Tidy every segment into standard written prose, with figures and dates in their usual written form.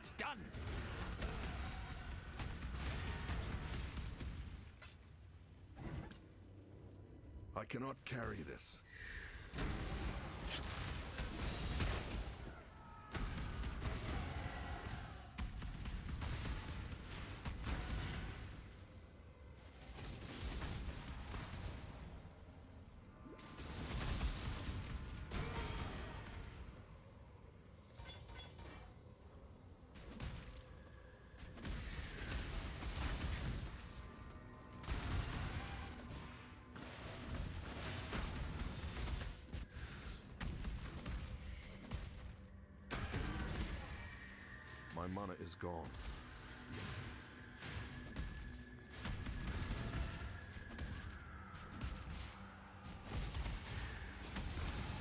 It's done! I cannot carry this. My mana is gone.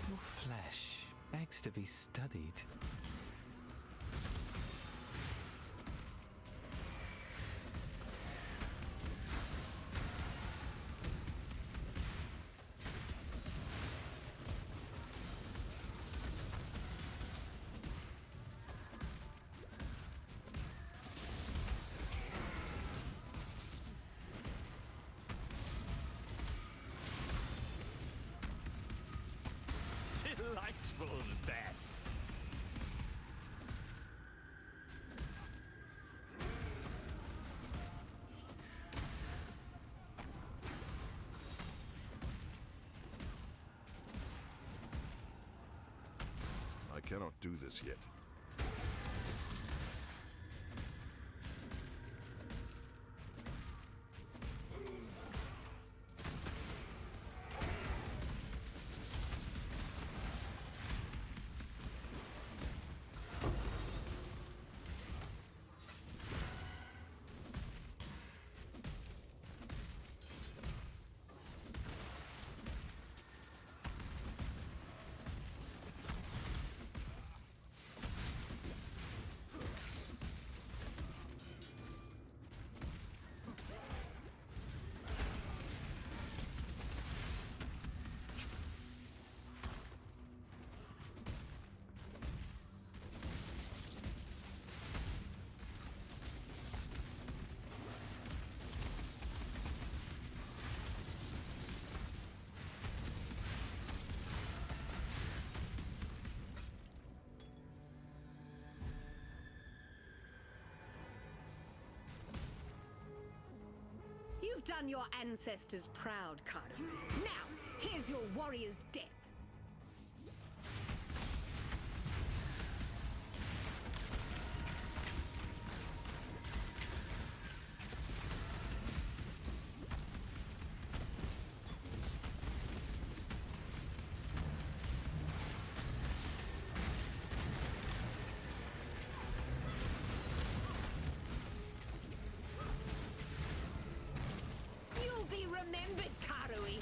Your flesh begs to be studied. Delightful death! I cannot do this yet. You've done your ancestors proud, Karu. Now, here's your warrior's death. You'll be remembered, Karui.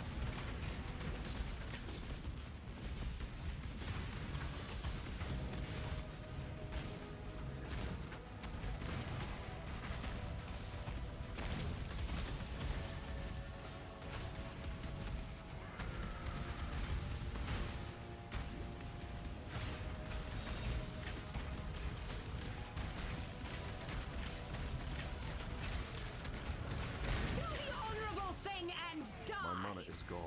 Do the honorable thing and die! My mana is gone.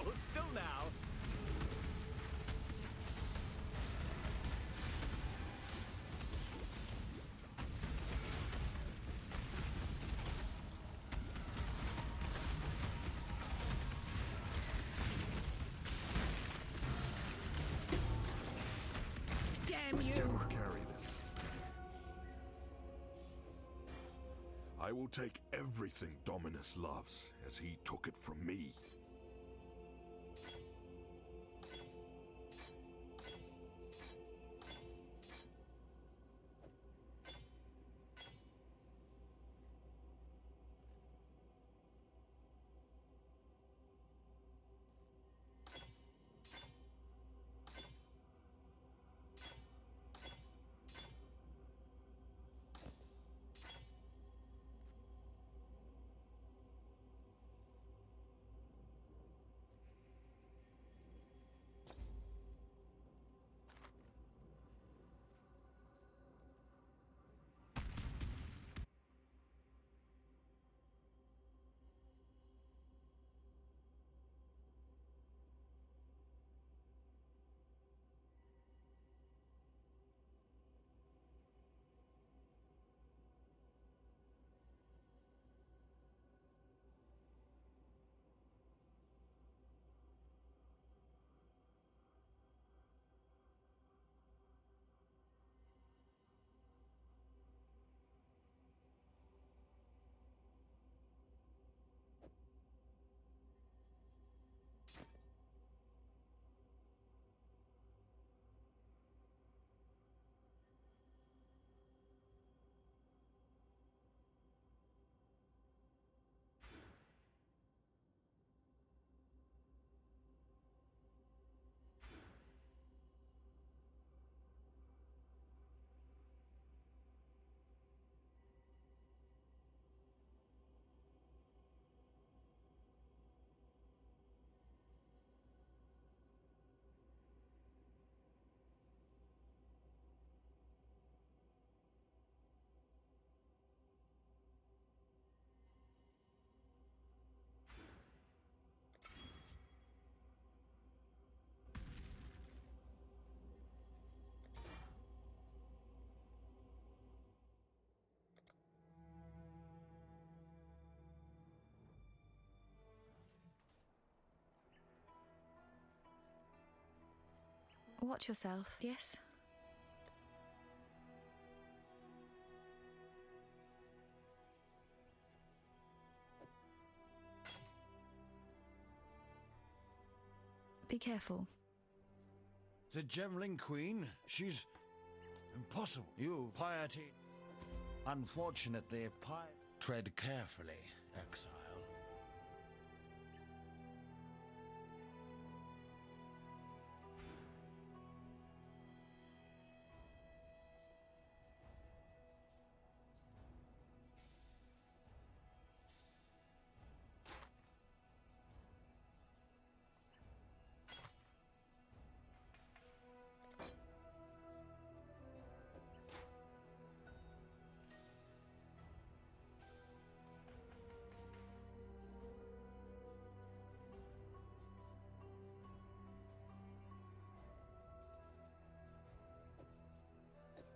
Hold still now! Damn I you! cannot carry this. I will take everything Dominus loves, as he took it from me. Watch yourself. Yes? Be careful. The Gemling Queen, she's impossible. You, piety. Unfortunately, tread carefully, exile.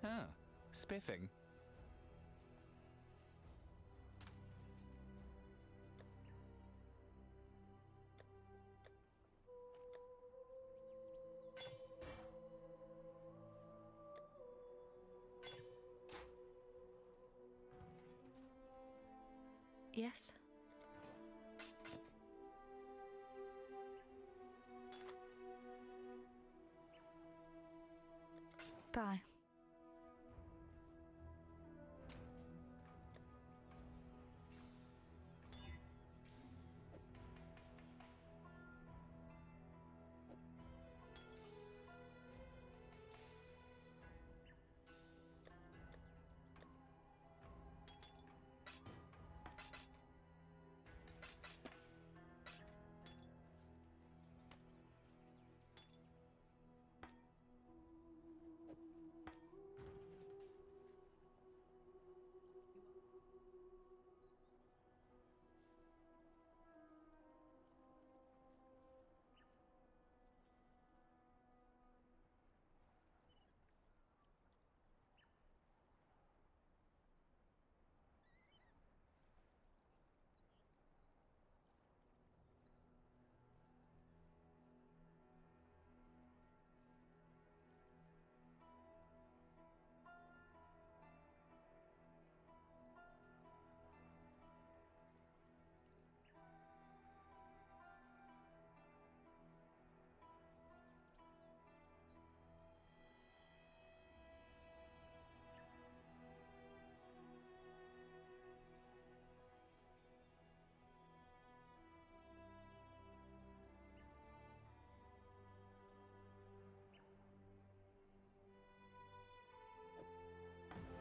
Ah, spiffing. Yes? Bye.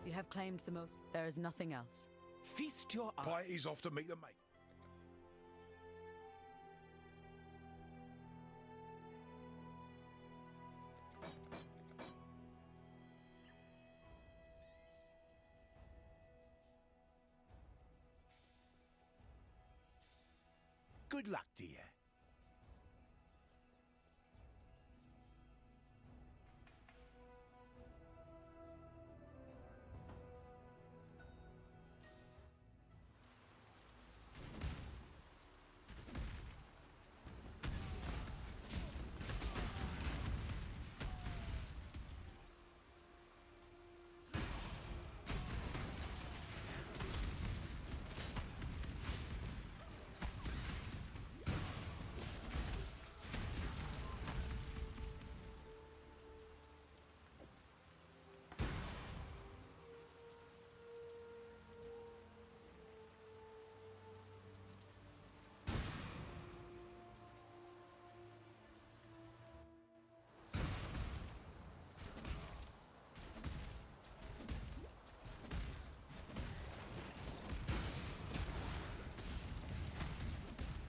You have claimed the most. There is nothing else. Feast your eyes. Piety's off to meet the mate. Good luck to you.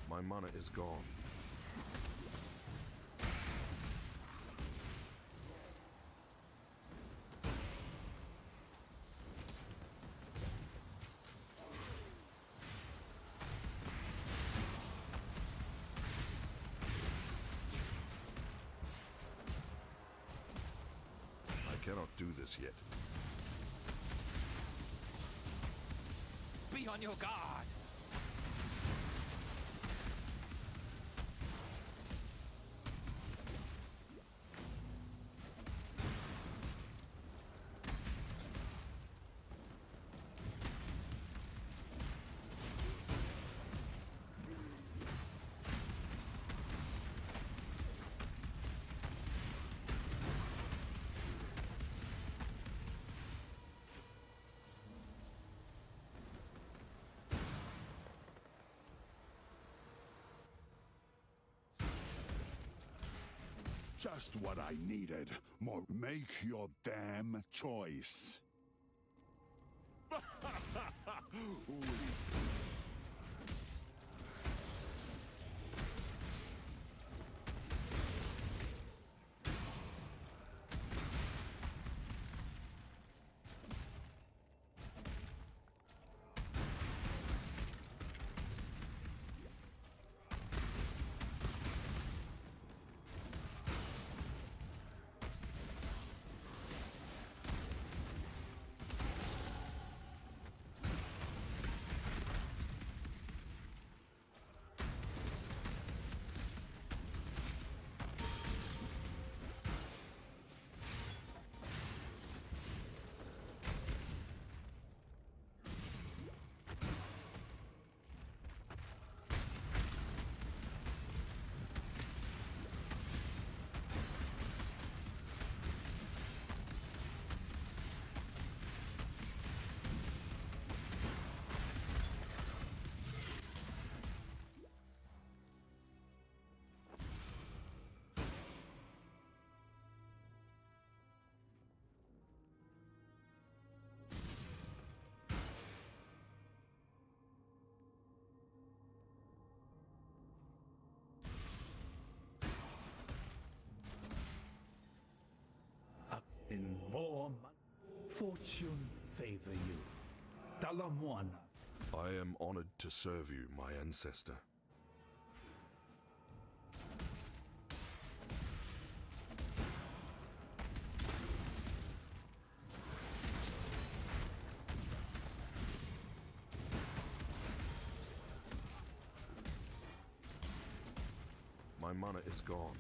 My mana is gone. I cannot do this yet. Be on your guard. Just what I needed. More. Make your damn choice. In more fortune favor you. Dalamwana. I am honored to serve you, my ancestor. My mana is gone.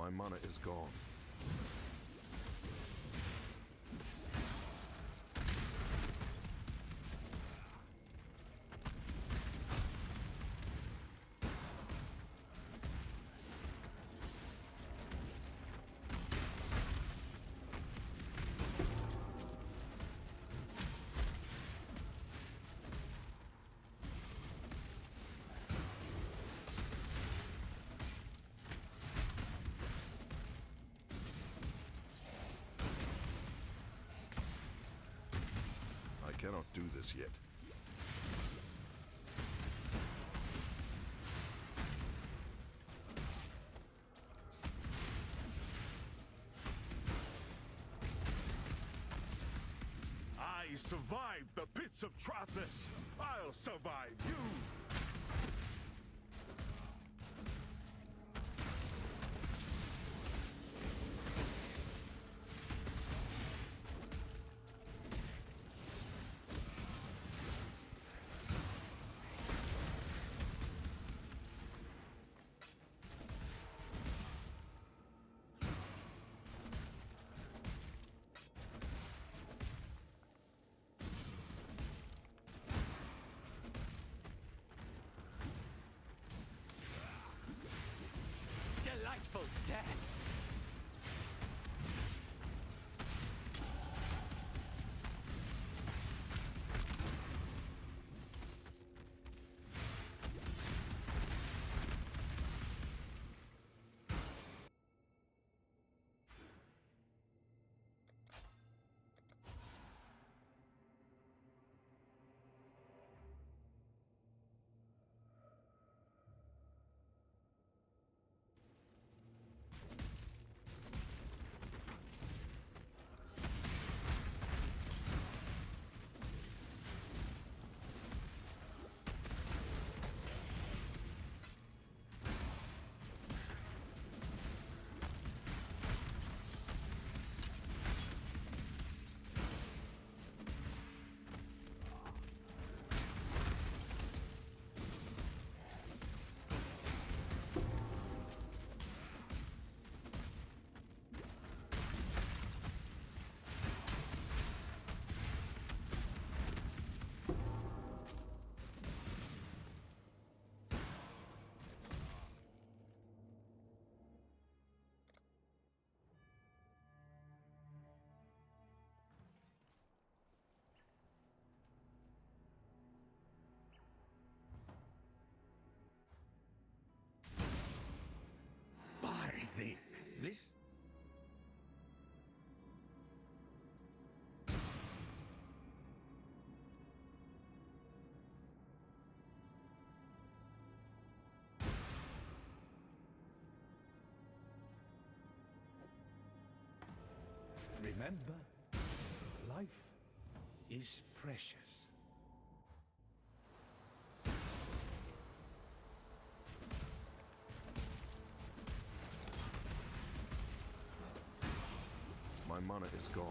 My mana is gone. I cannot do this yet. I survived the pits of Trathus. I'll survive you. Delightful death! This? Remember, life is precious. My mana is gone.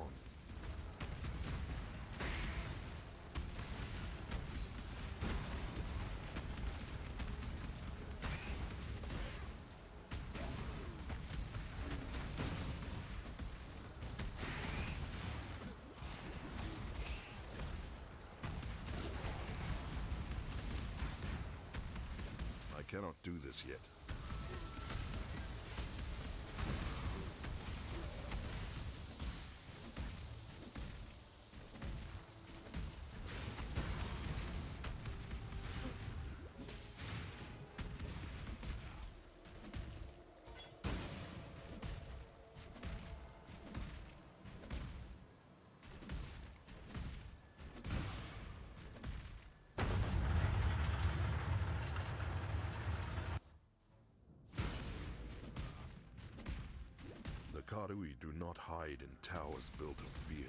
I cannot do this yet. The Karui do not hide in towers built of fear.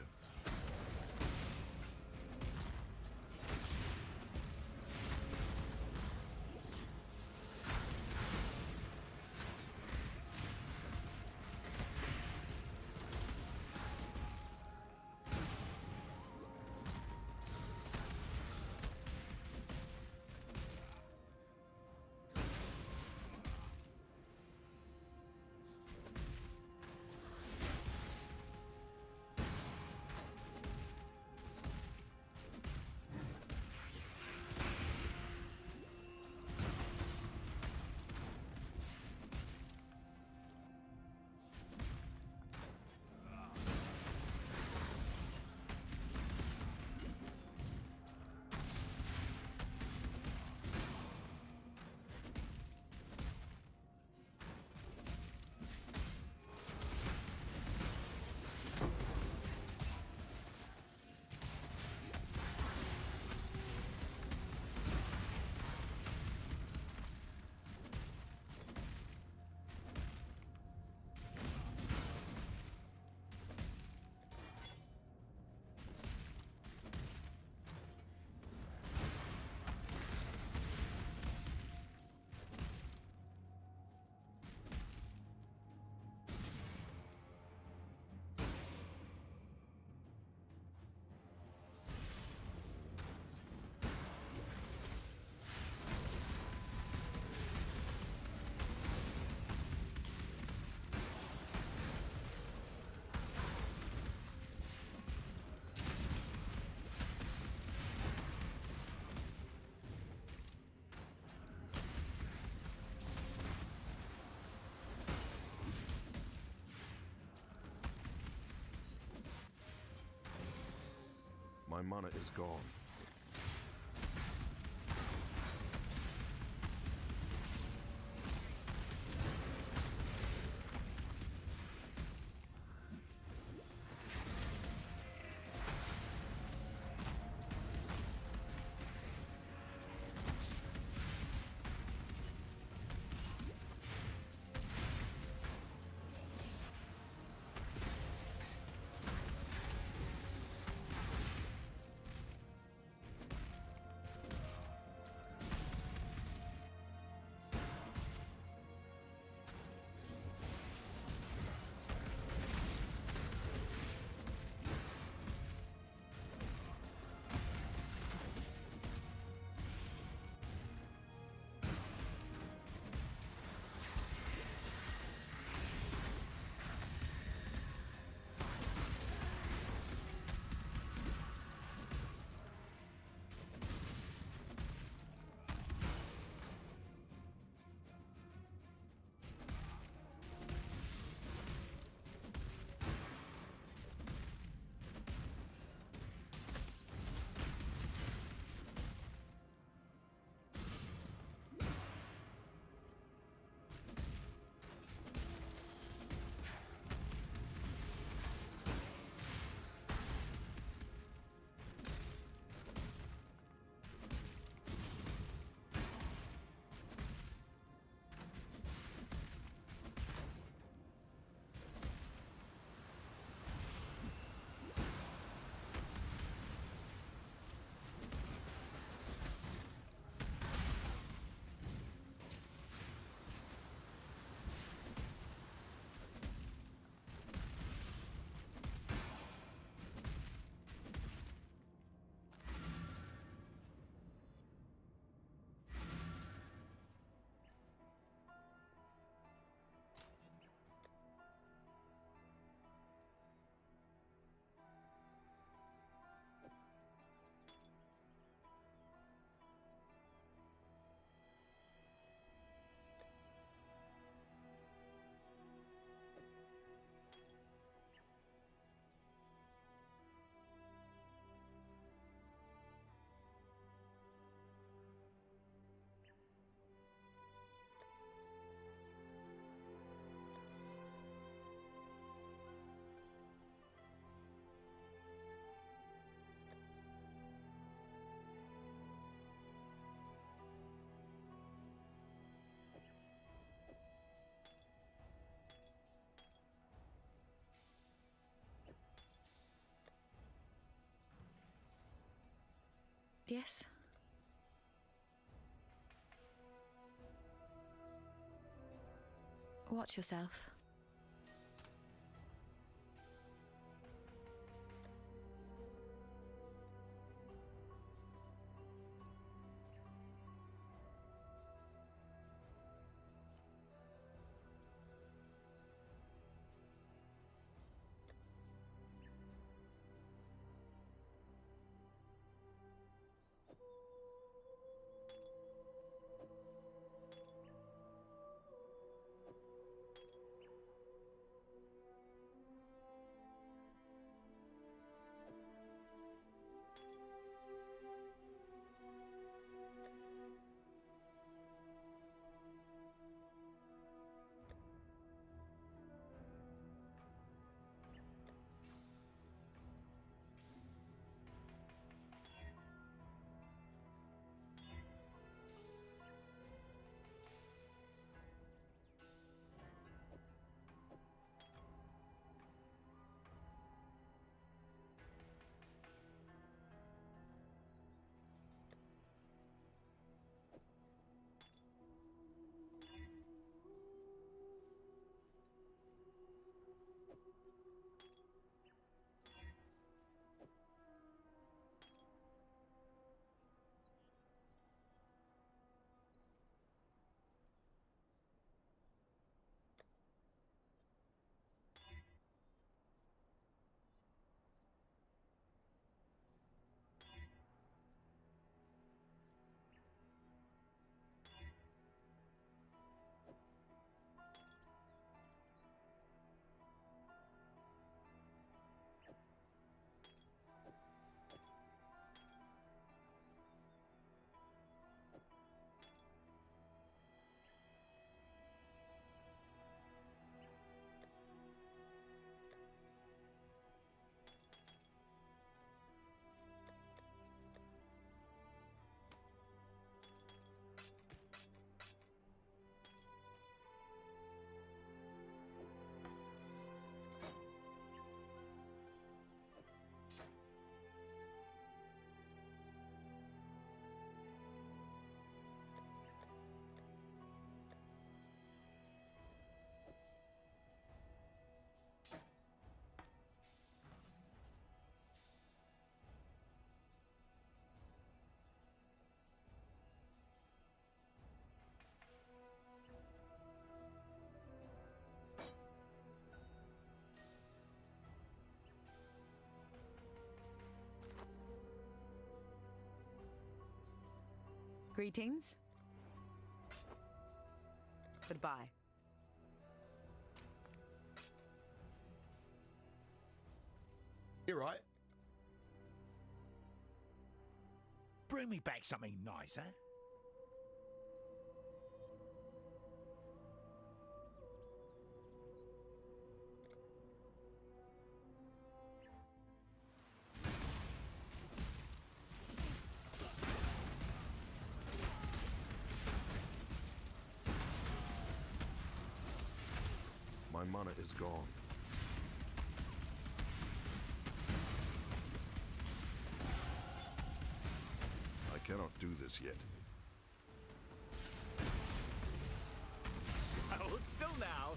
My mana is gone. Yes? Watch yourself. Greetings. Goodbye. You're right. Bring me back something nice, eh? My mana is gone. I cannot do this yet. Hold still now.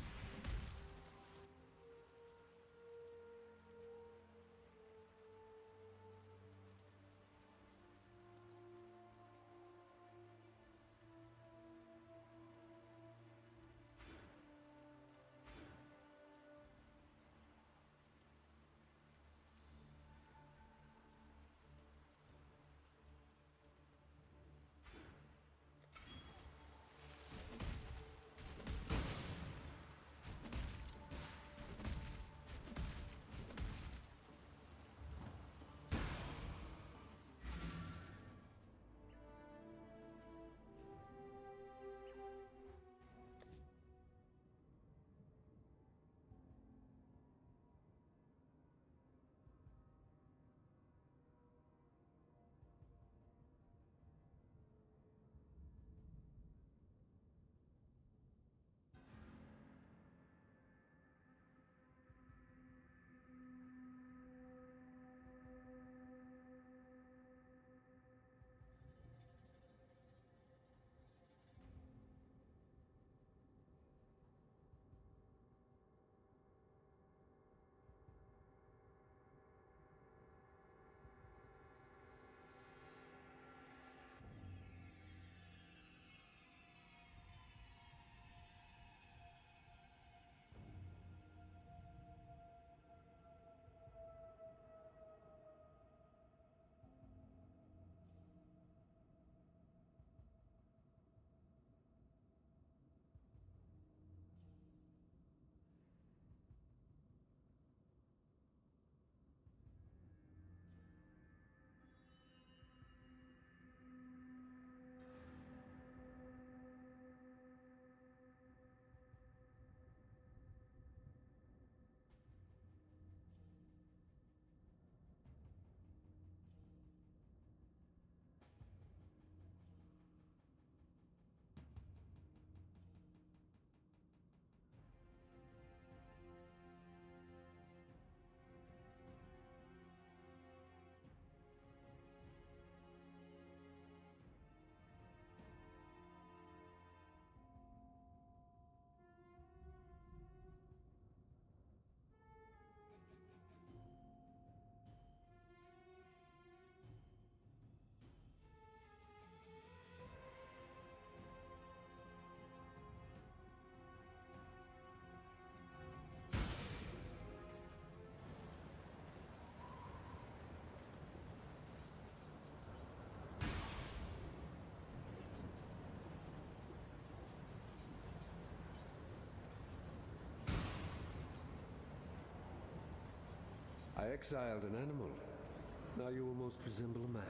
I exiled an animal. Now you almost resemble a man.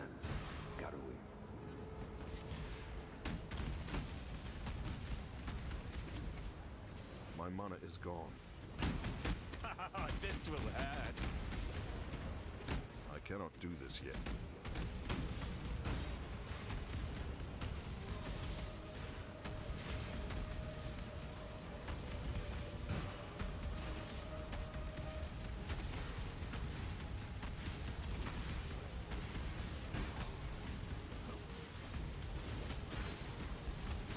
Garrowing. My mana is gone. This will hurt. I cannot do this yet.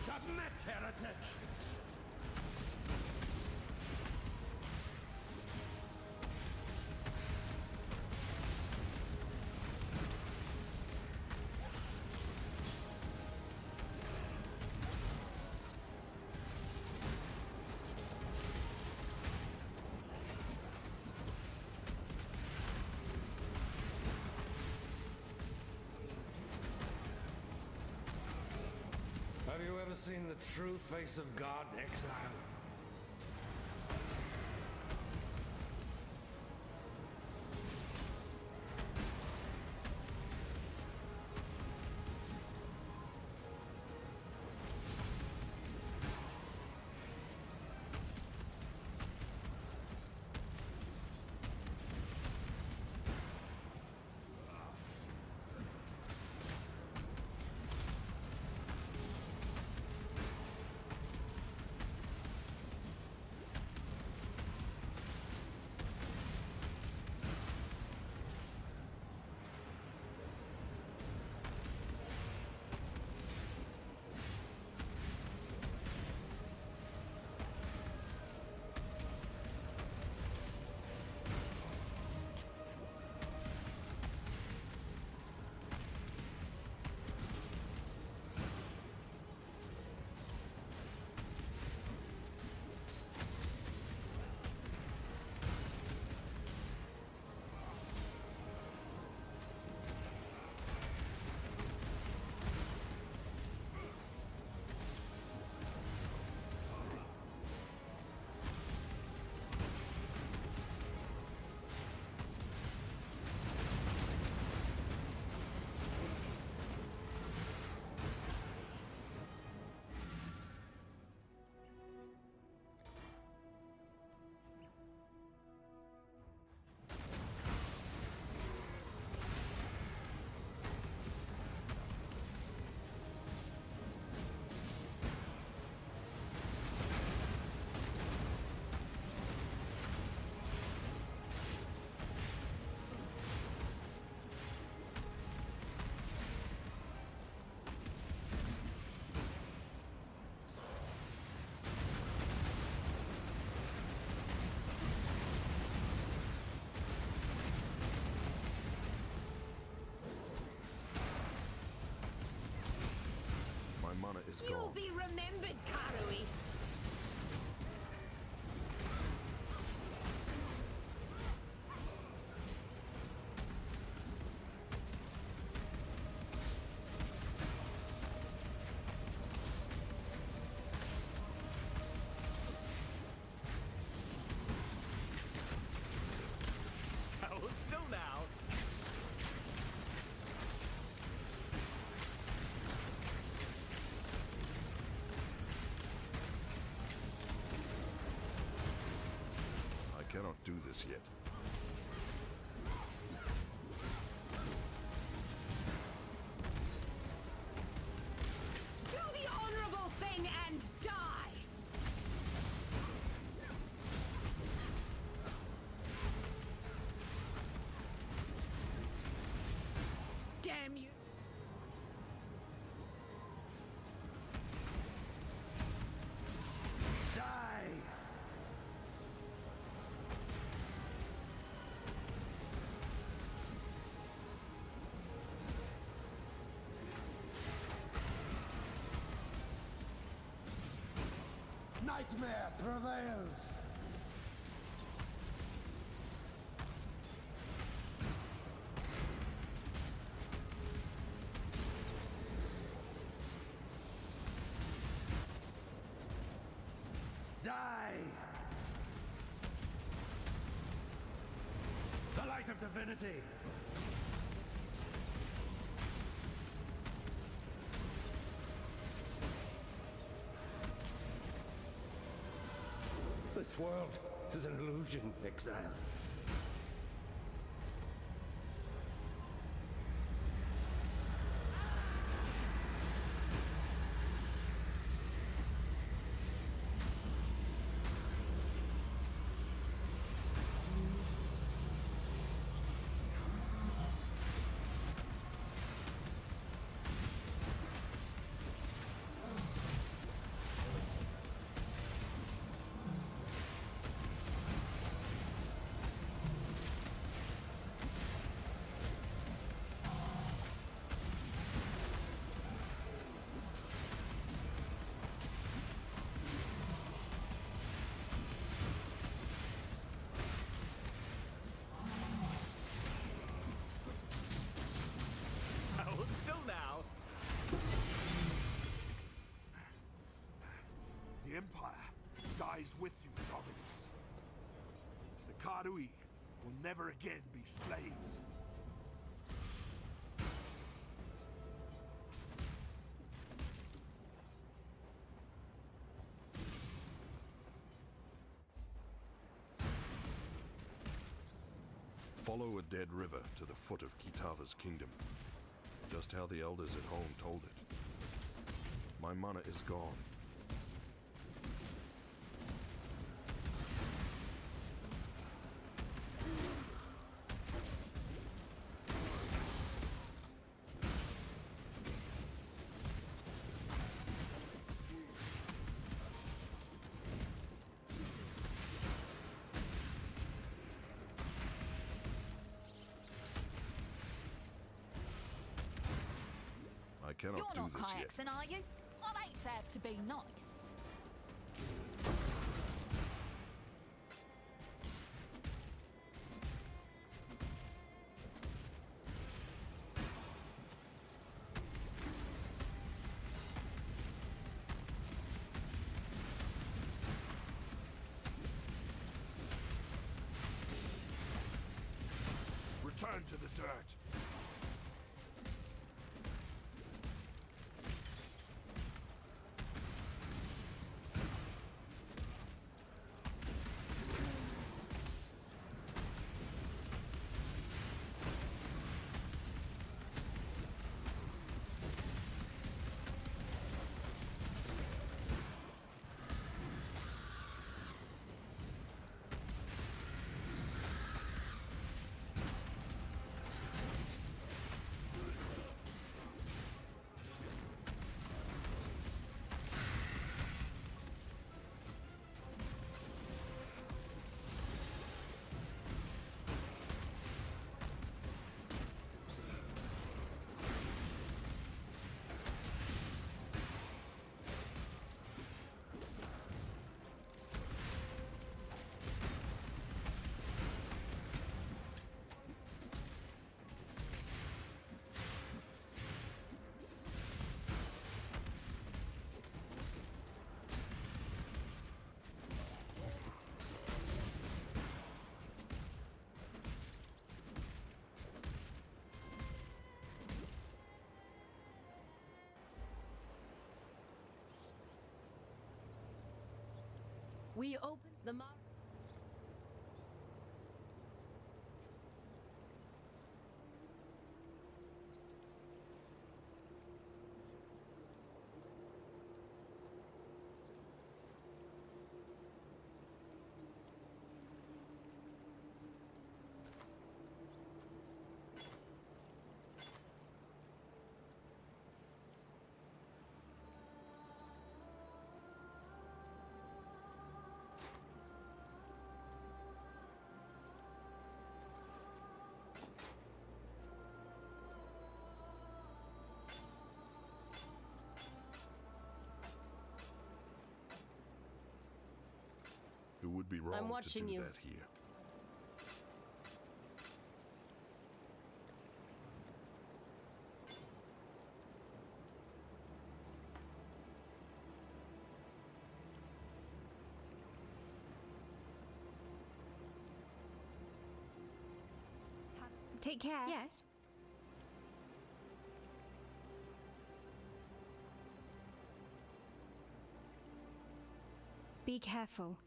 Submit, heretic! never seen the true face of God, exile? My mana is You'll gone. be remembered, Karui. Hold still now. I cannot do this yet. Do the honorable thing and die! Damn you! Die! Nightmare prevails! Die! The light of divinity! This world is an illusion, exile. Karui will never again be slaves. Follow a dead river to the foot of Kitava's kingdom. Just how the elders at home told it. My mana is gone. I cannot You're do not this yet. Kayakson, are you? I'd hate to have to be nice. Return to the dirt. We open the mar- It would be wrong to watching do you. that here. Take care. Yes. Be careful.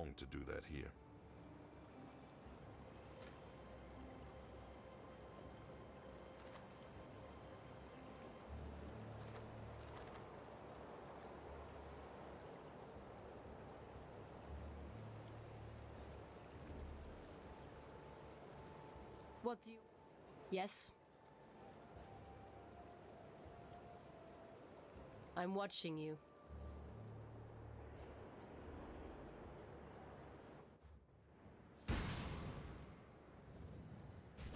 wrong to do that here. What do you... Yes? I'm watching you.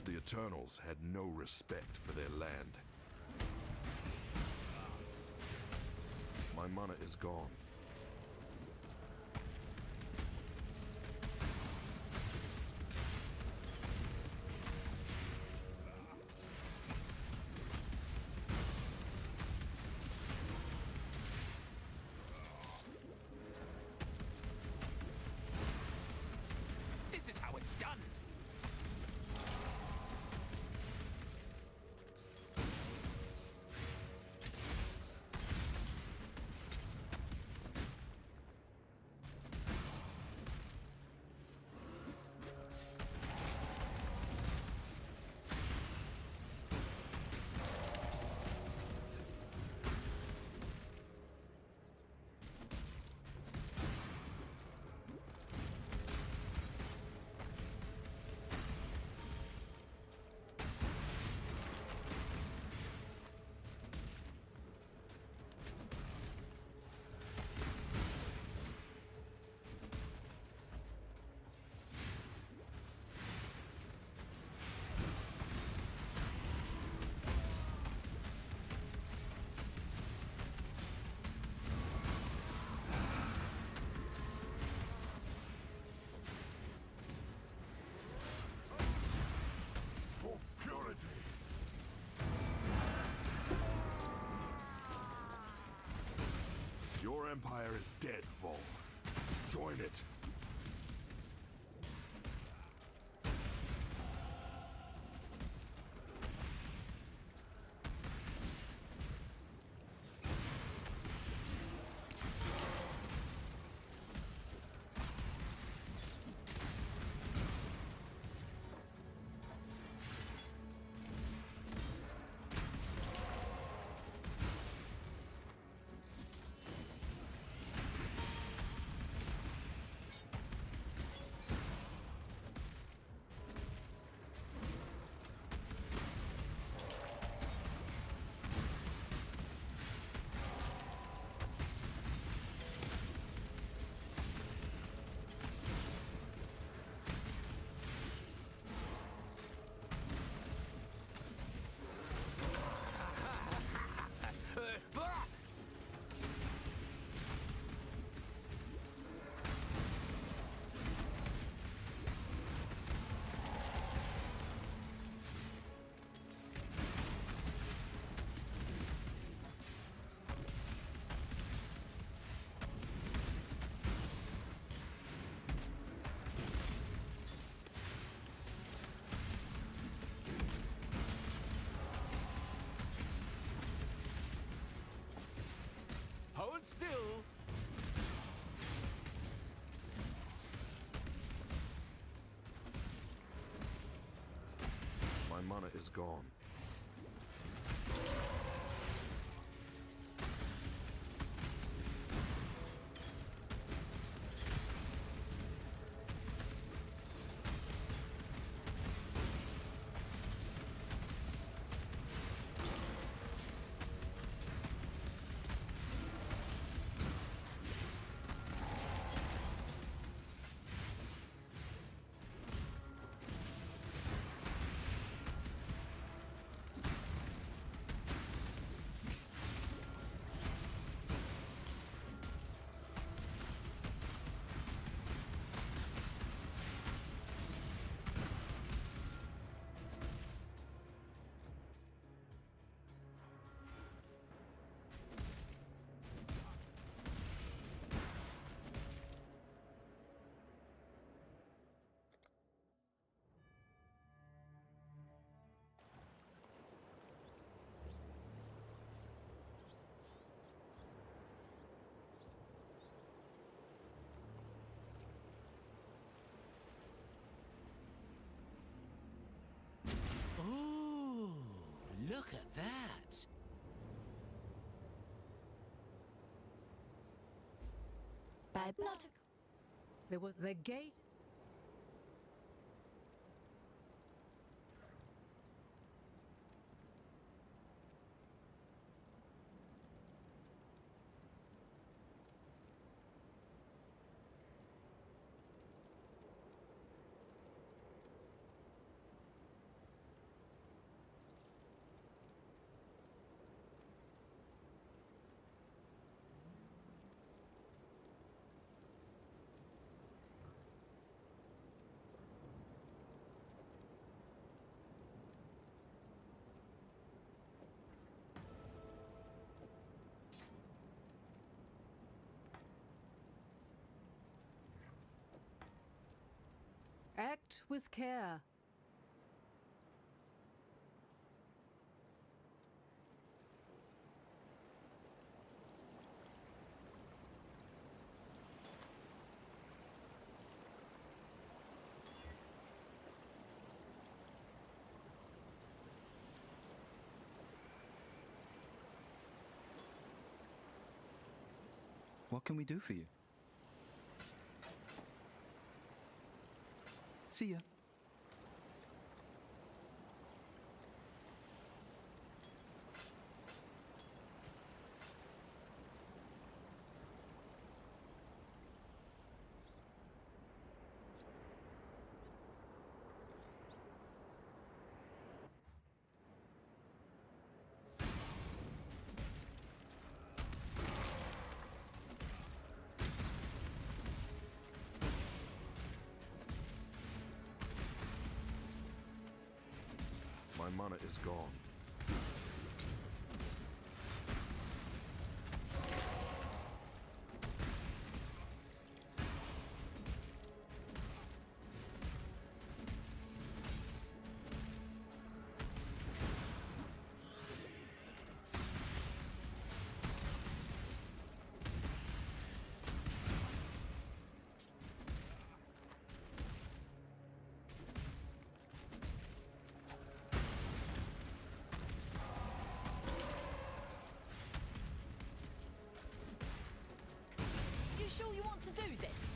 The Eternals had no respect for their land. My mana is gone. This is how it's done! For purity! Your empire is dead, Vol. Join it. Hold still! My mana is gone. Look at that! Not. There was the gate. Act with care. What can we do for you? See ya. My mana is gone. You sure you want to do this?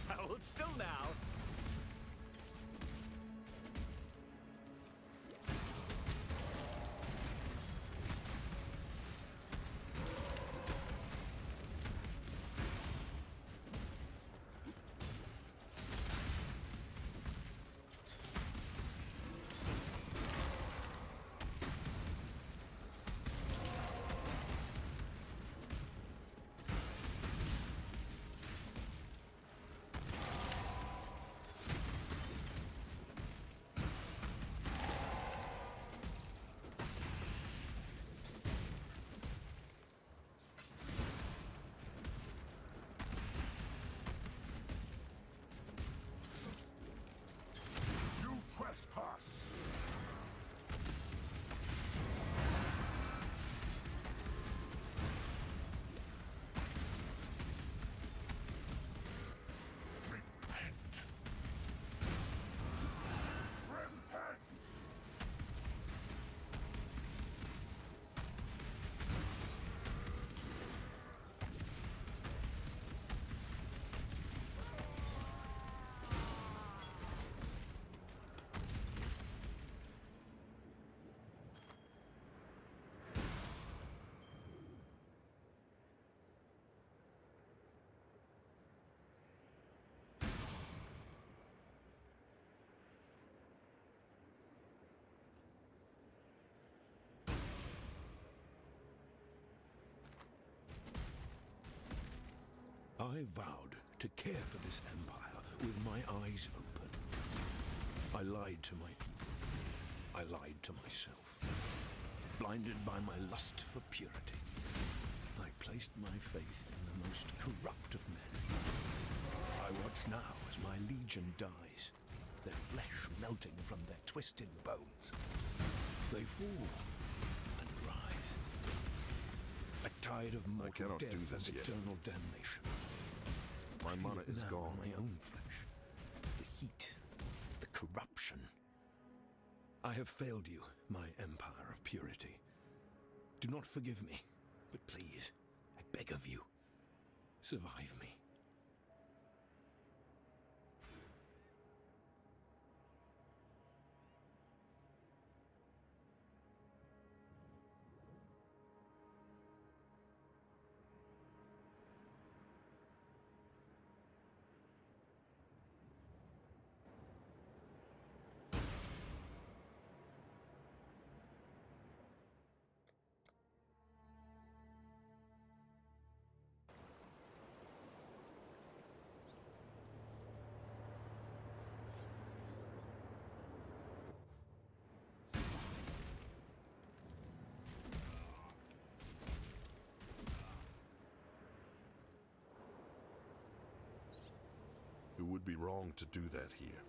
Hold still now. Trespass! Repent! Repent! I vowed to care for this empire with my eyes open. I lied to my people. I lied to myself. Blinded by my lust for purity, I placed my faith in the most corrupt of men. I watch now as my legion dies, their flesh melting from their twisted bones. They fall and rise, tide of mortal cannot death do this and yet. eternal damnation. My I feel mana it is now gone. in my own flesh. The heat, the corruption. I have failed you, my empire of purity. Do not forgive me, but please, I beg of you, survive me. It would be wrong to do that here.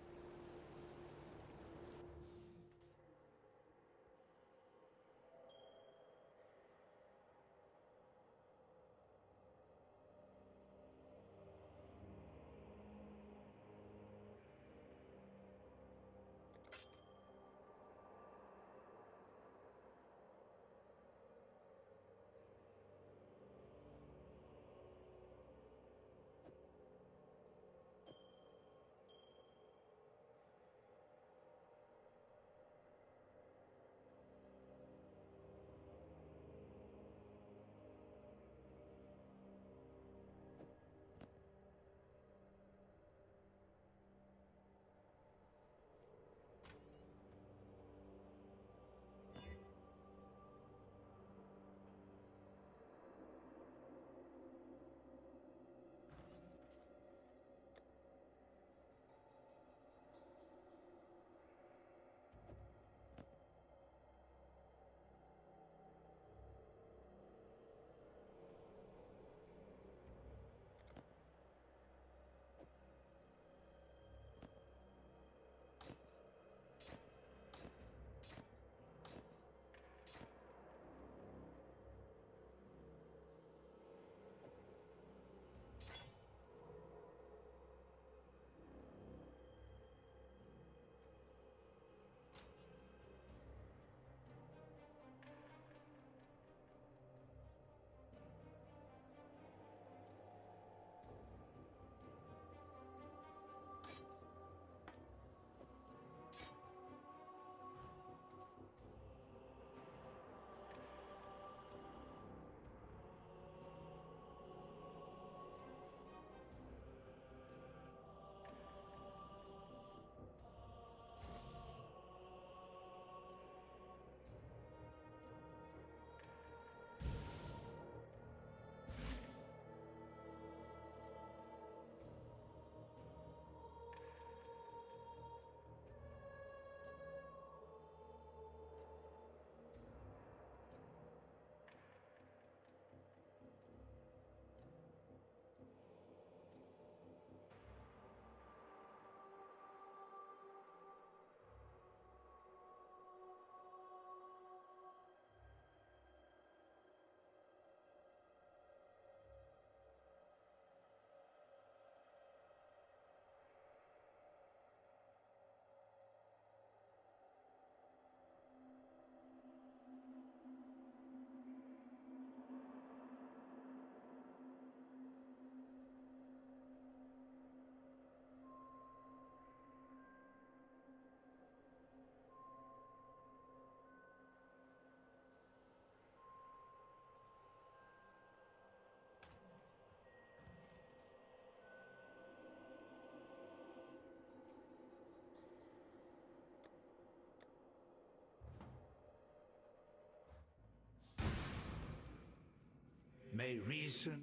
May reason,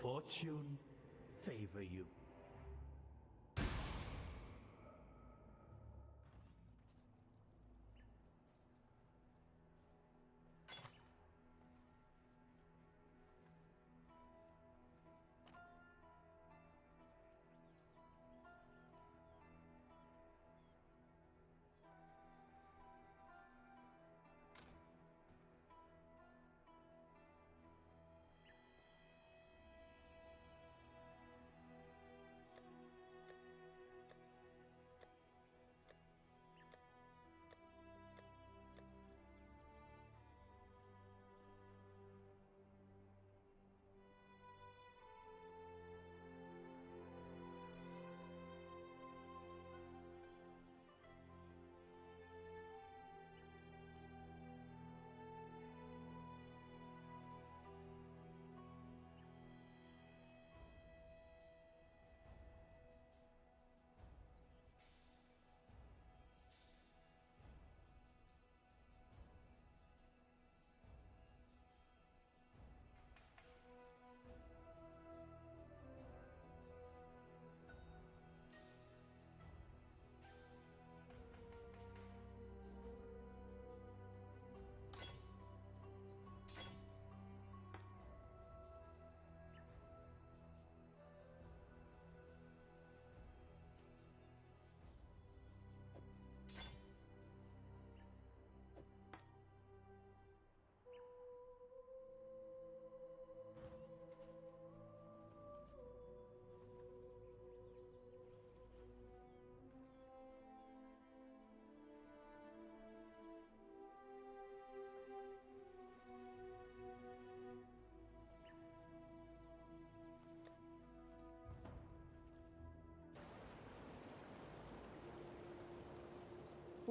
fortune favor you.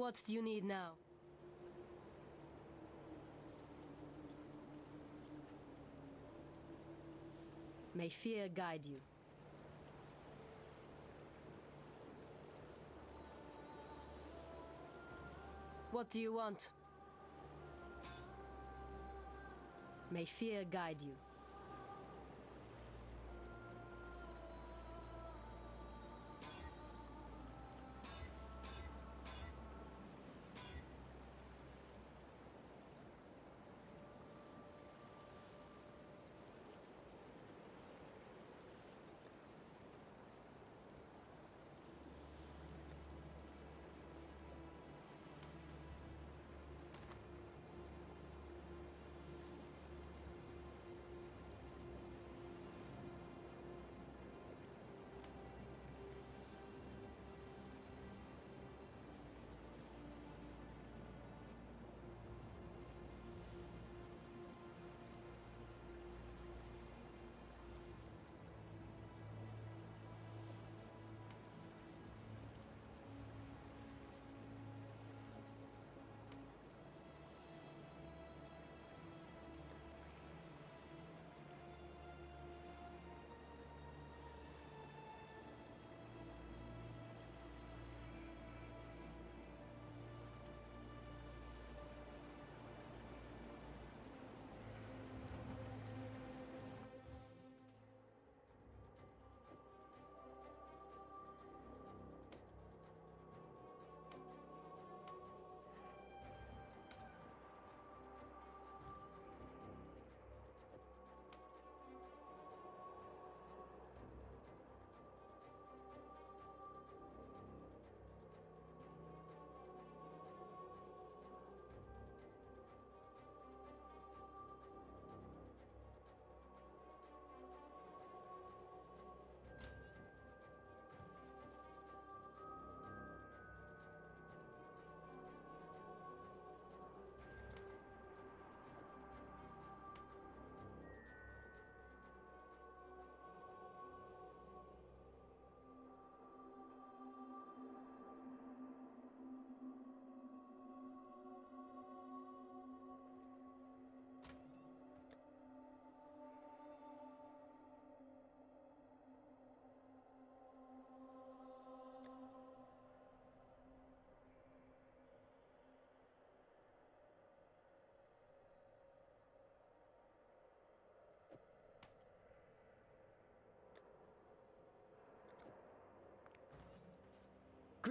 What do you need now? May fear guide you. What do you want? May fear guide you.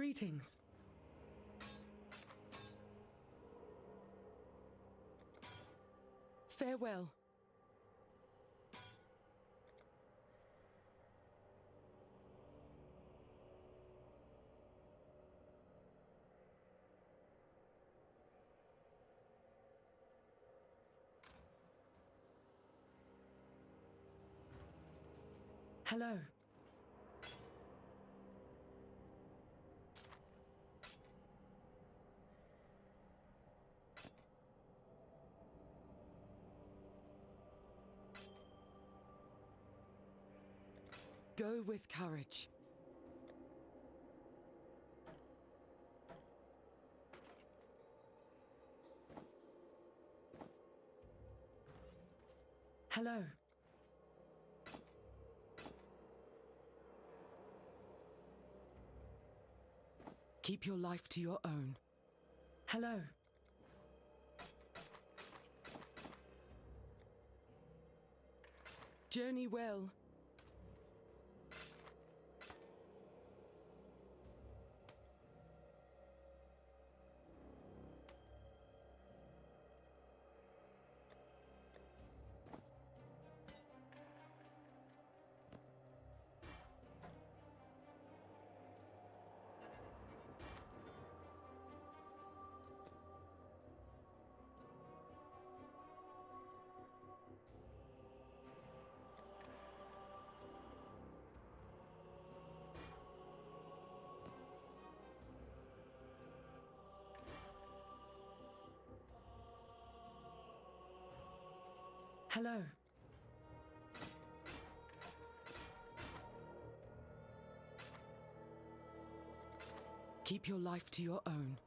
Greetings. Farewell. Hello. Go with courage. Hello. Keep your life to your own. Hello. Journey well. Hello. Keep your life to your own.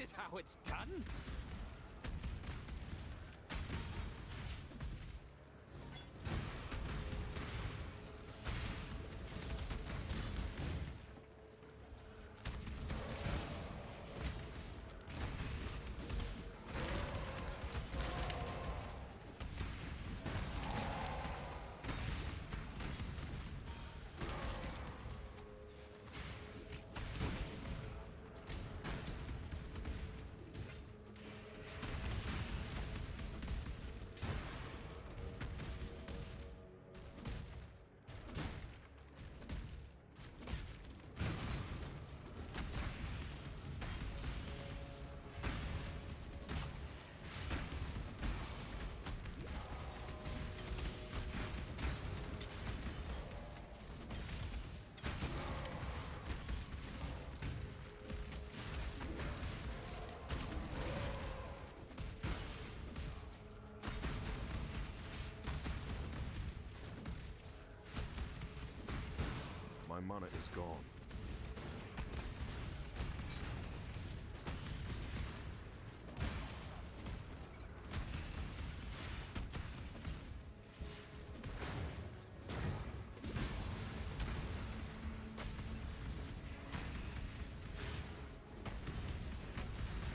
is how it's done? My mana is gone.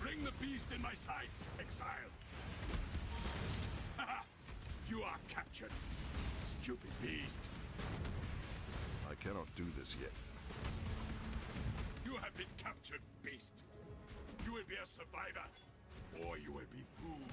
Bring the beast in my sights, exile. Haha! You are captured, stupid beast. I cannot do this yet. You have been captured, beast. You will be a survivor, or you will be food.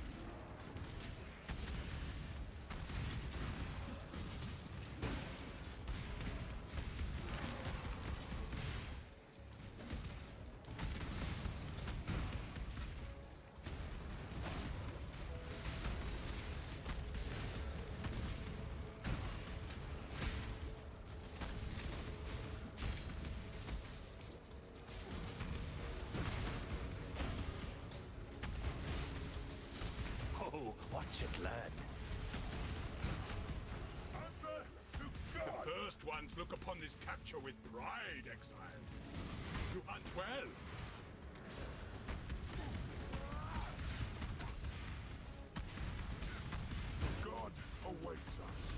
Oh, watch it learn. Answer to God! The first ones look upon this capture with pride, exile. You hunt well. God awaits us.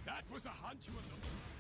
That was a hunt you were looking for.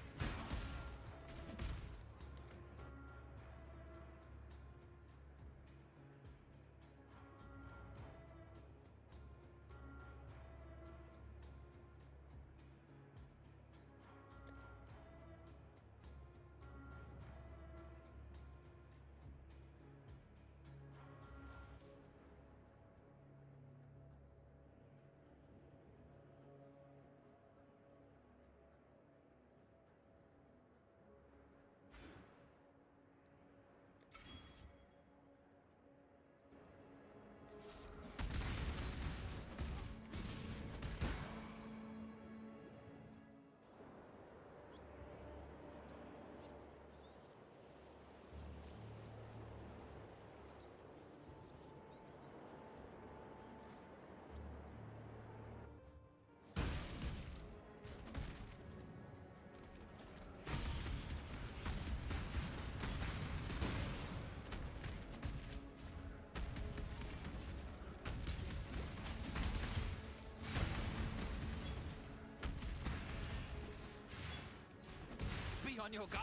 on your guard!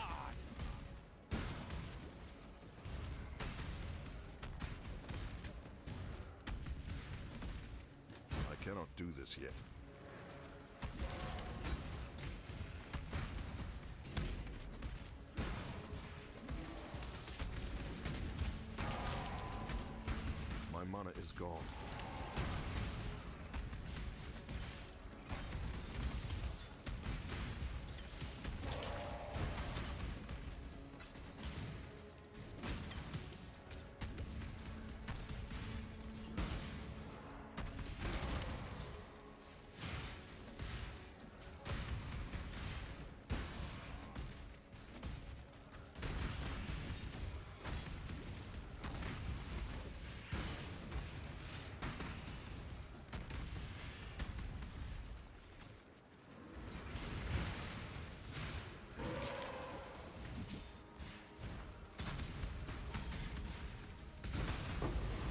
I cannot do this yet. My mana is gone.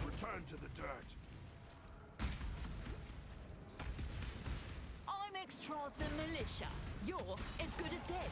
Return to the dirt. I'm Extratham Militia. You're as good as dead.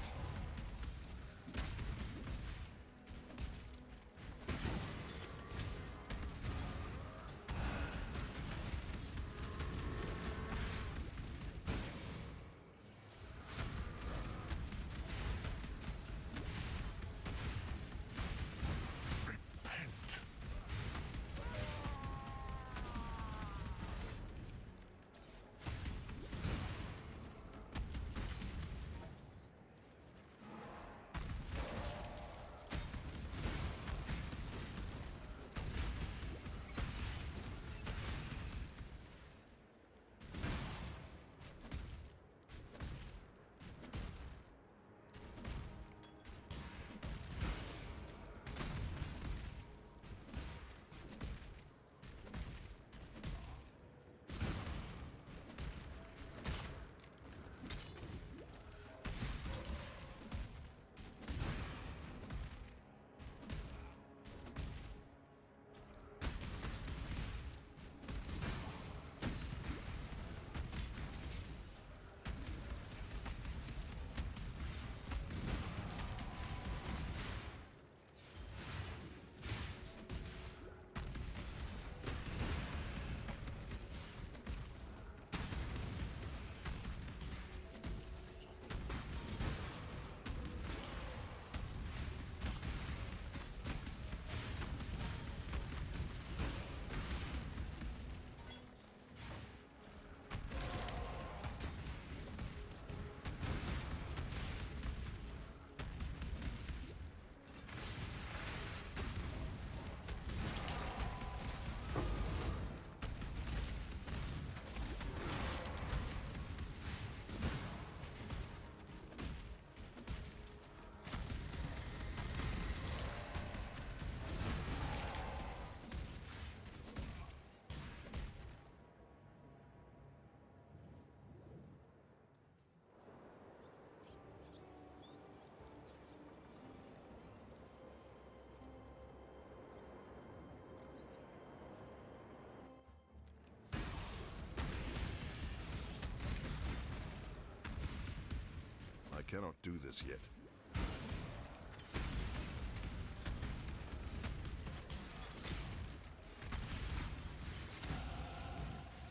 I cannot do this yet.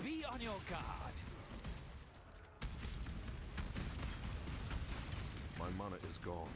Be on your guard! My mana is gone.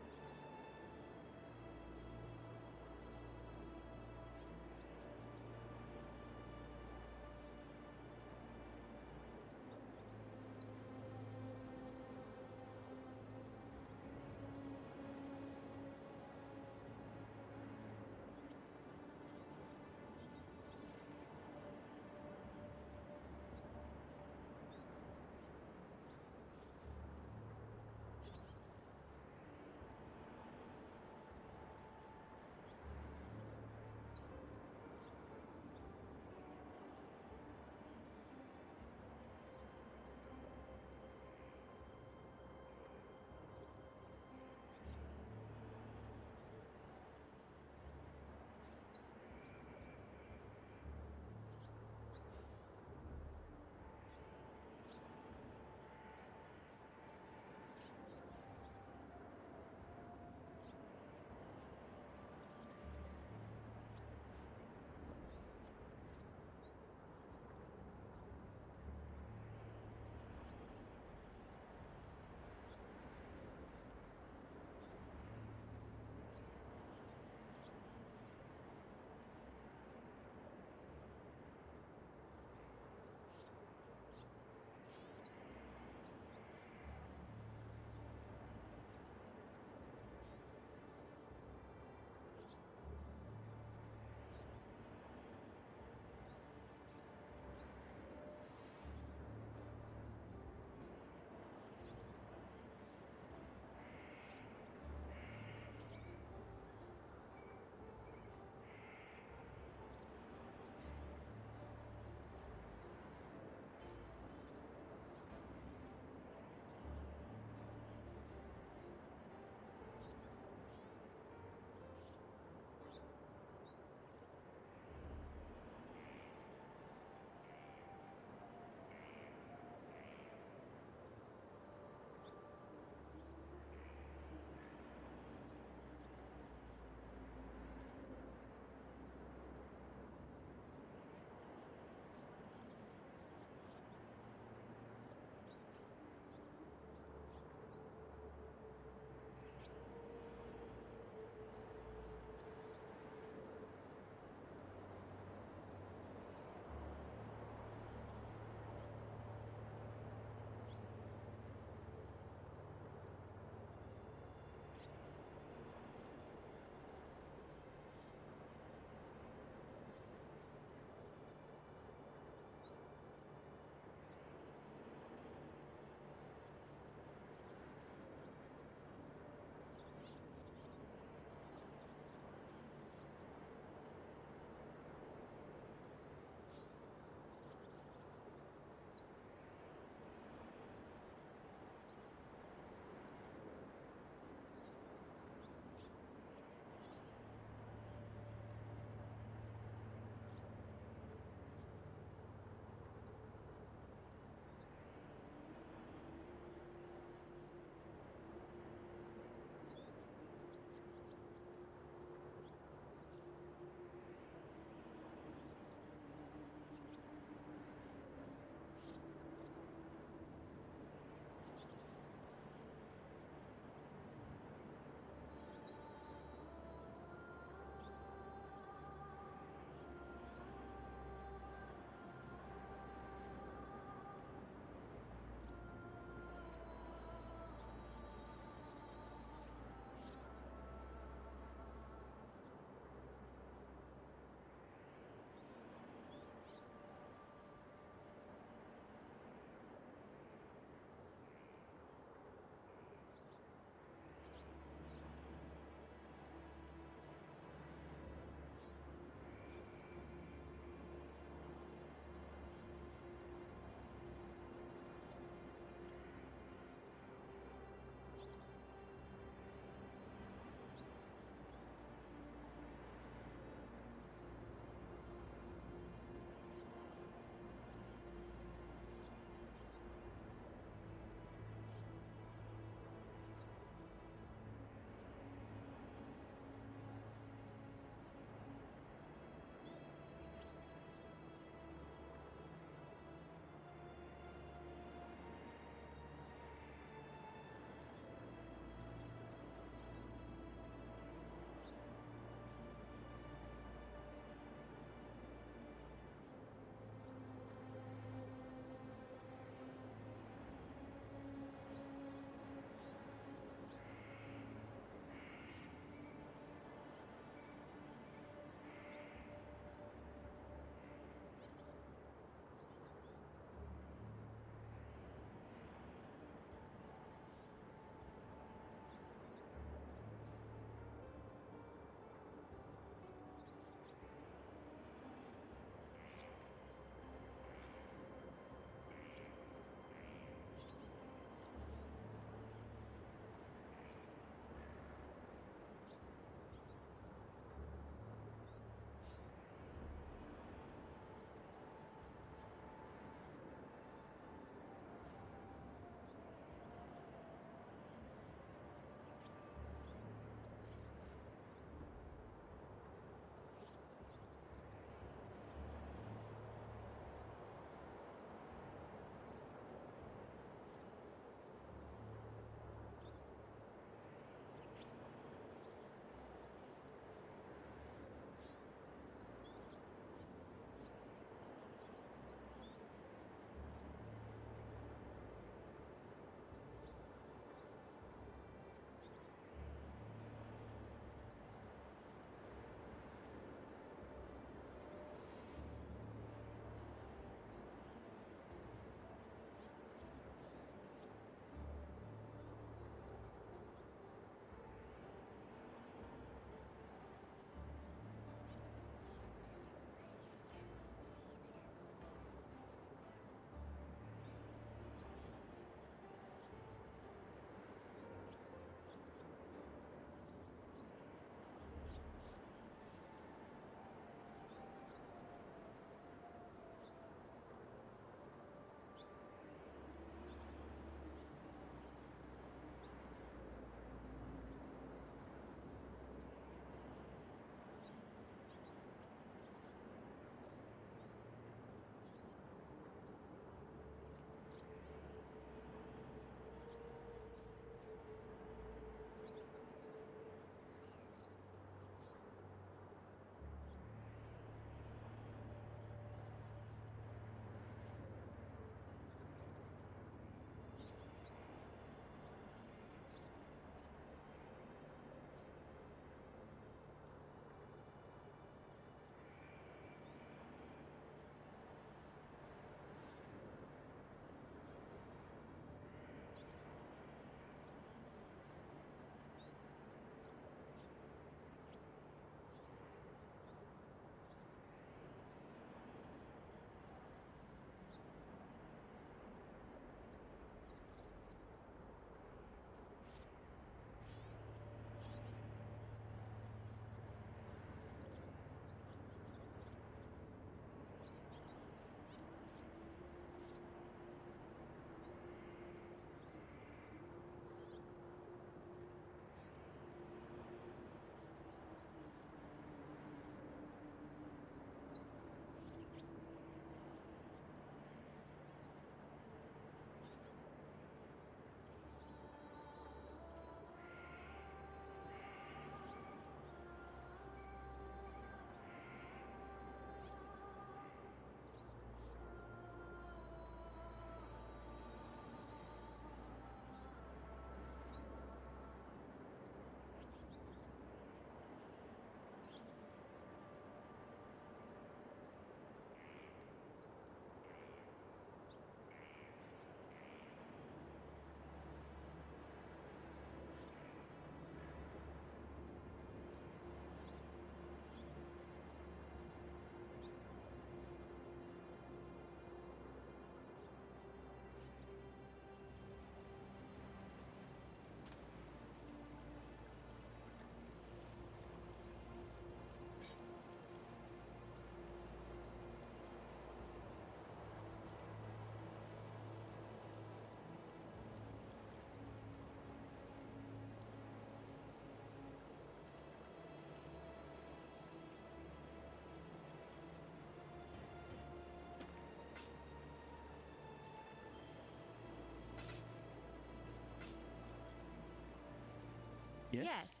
Yes.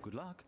Good luck.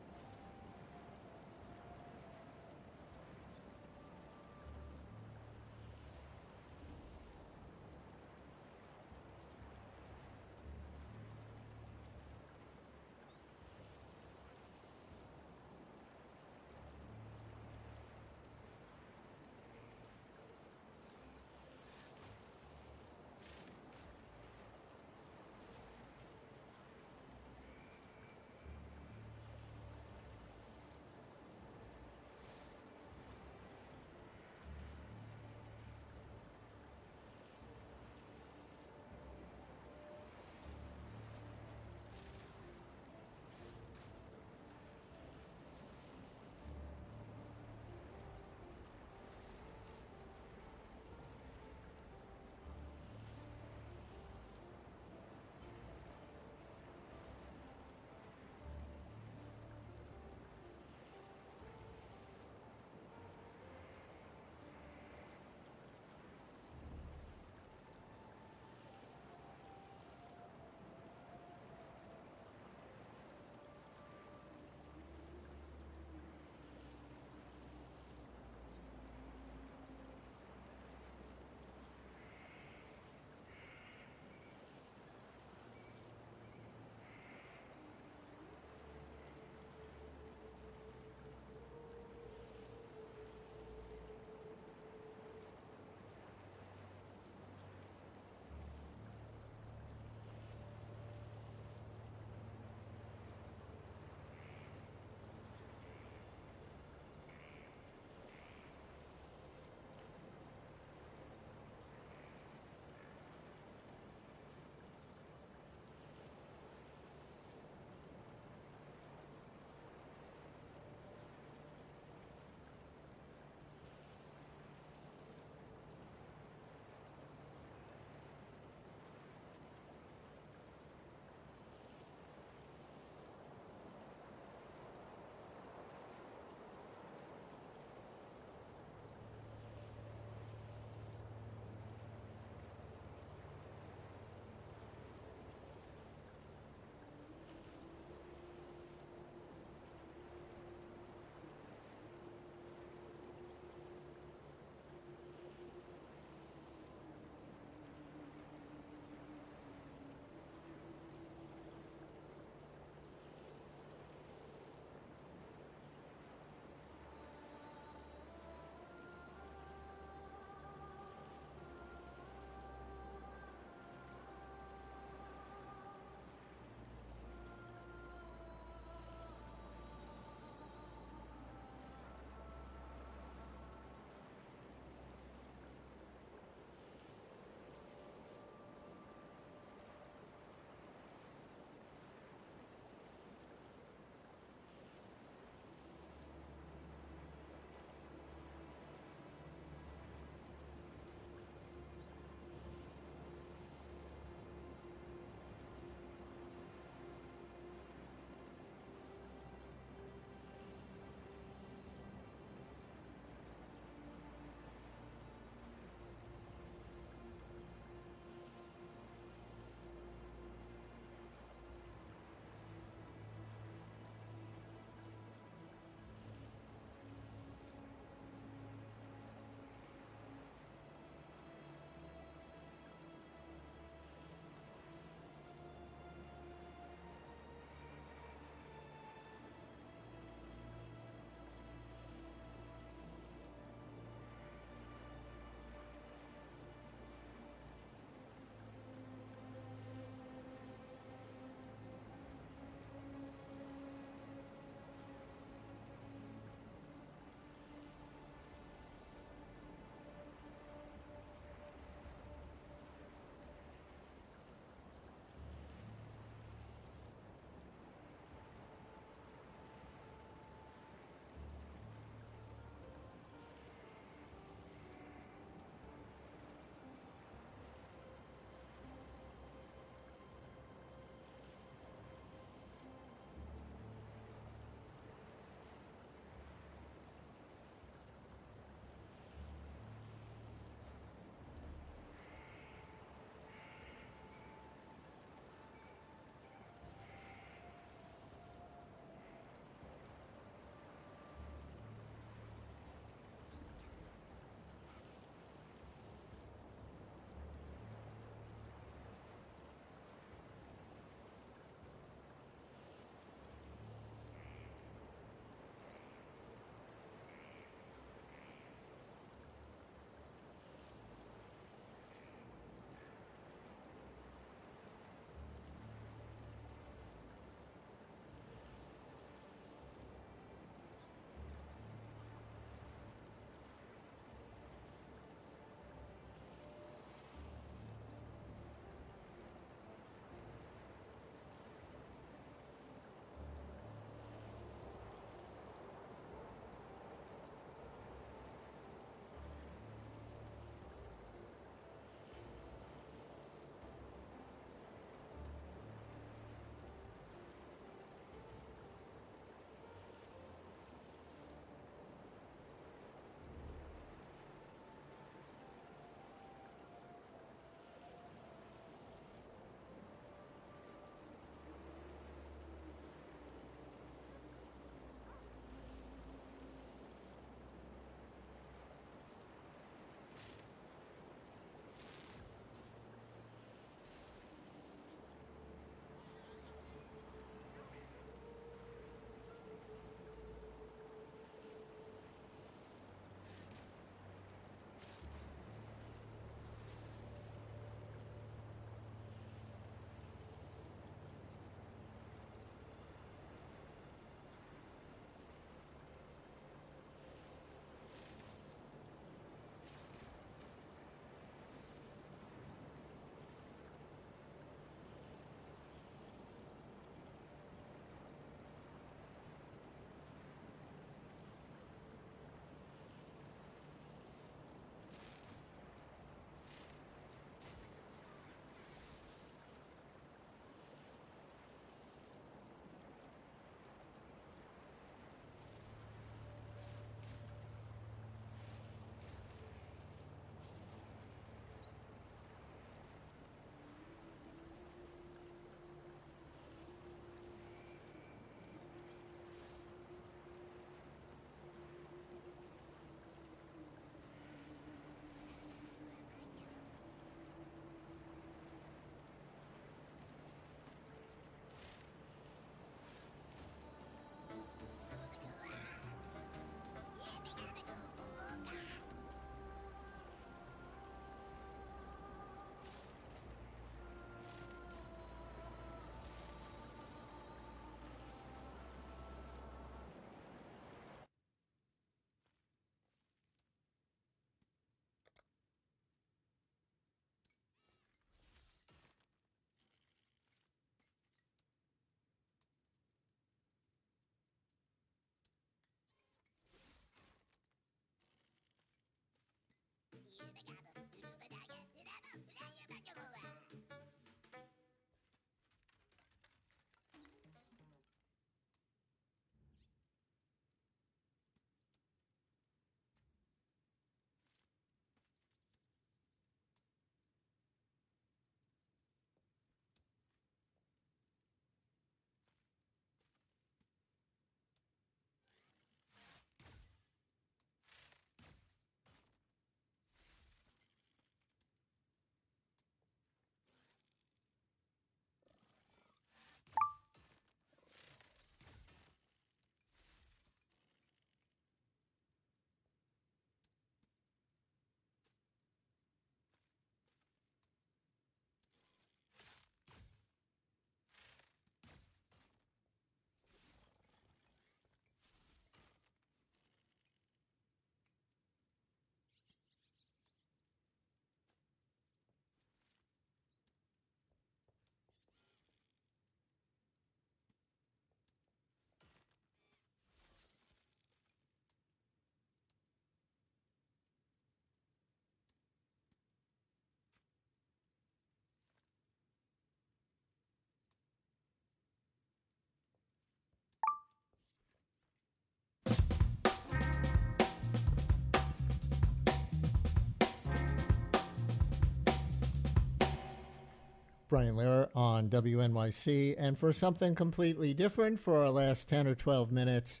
Brian Lehrer on WNYC. And for something completely different for our last 10 or 12 minutes,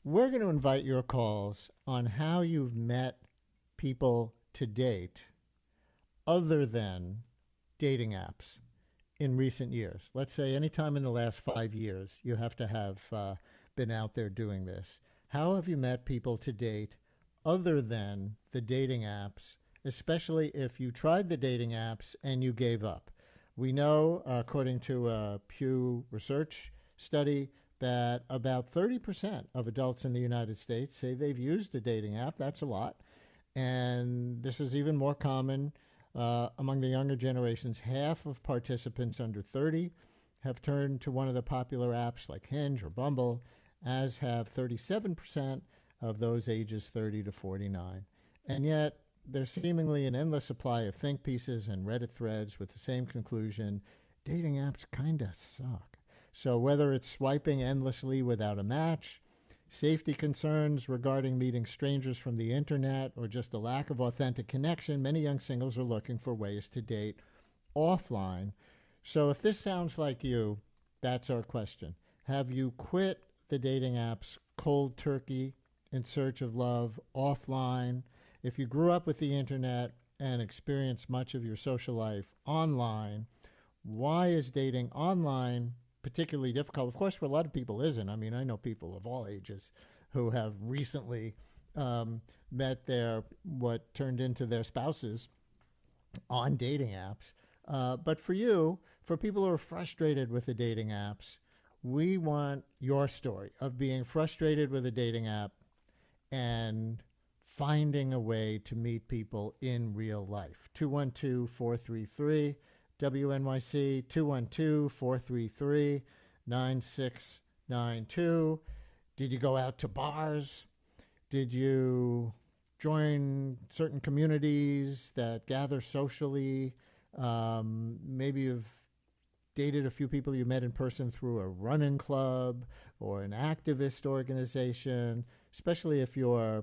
we're going to invite your calls on how you've met people to date other than dating apps in recent years. Let's say anytime in the last 5 years, you have to have been out there doing this. How have you met people to date other than the dating apps, especially if you tried the dating apps and you gave up? We know, according to a Pew Research study, that about 30% of adults in the United States say they've used a dating app. That's a lot. And this is even more common among the younger generations. Half of participants under 30 have turned to one of the popular apps like Hinge or Bumble, as have 37% of those ages 30 to 49. And yet, there's seemingly an endless supply of think pieces and Reddit threads with the same conclusion: dating apps kind of suck. So whether it's swiping endlessly without a match, safety concerns regarding meeting strangers from the internet, or just a lack of authentic connection, many young singles are looking for ways to date offline. So if this sounds like you, that's our question. Have you quit the dating apps cold turkey in search of love offline? If you grew up with the internet and experienced much of your social life online, why is dating online particularly difficult? Of course, for a lot of people isn't. I mean, I know people of all ages who have recently met what turned into their spouses on dating apps. But for you, for people who are frustrated with the dating apps, we want your story of being frustrated with a dating app and finding a way to meet people in real life. 212-433-WNYC, 212-433-9692. Did you go out to bars? Did you join certain communities that gather socially? Maybe you've dated a few people you met in person through a running club or an activist organization, especially if you're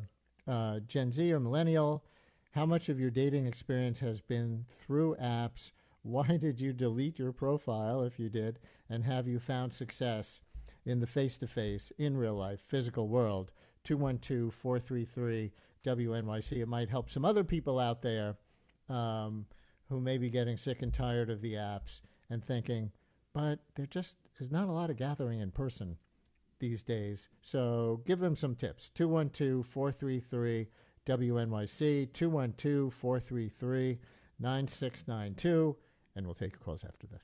Gen Z or millennial. How much of your dating experience has been through apps? Why did you delete your profile, if you did? And have you found success in the face-to-face, in real life, physical world? 212-433-WNYC. It might help some other people out there who may be getting sick and tired of the apps and thinking, but there just is not a lot of gathering in person these days. So give them some tips. 212-433-WNYC, 212-433-9692, and we'll take your calls after this.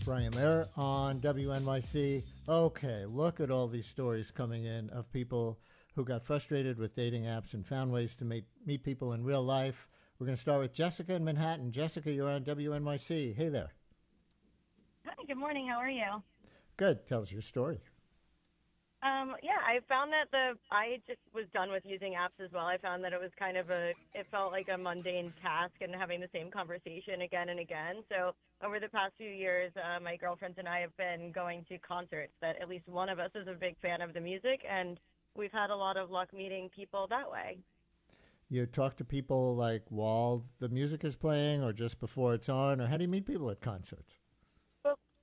Brian Lehrer on WNYC. Okay, look at all these stories coming in of people who got frustrated with dating apps and found ways to meet people in real life. We're going to start with Jessica in Manhattan. Jessica, you're on WNYC. Hey there. Hi, good morning. How are you? Good. Tell us your story. Yeah, I found that I just was done with using apps as well. I found that it was kind of it felt like a mundane task and having the same conversation again and again. So over the past few years, my girlfriends and I have been going to concerts that at least one of us is a big fan of the music, and we've had a lot of luck meeting people that way. You talk to people like while the music is playing or just before it's on, or how do you meet people at concerts?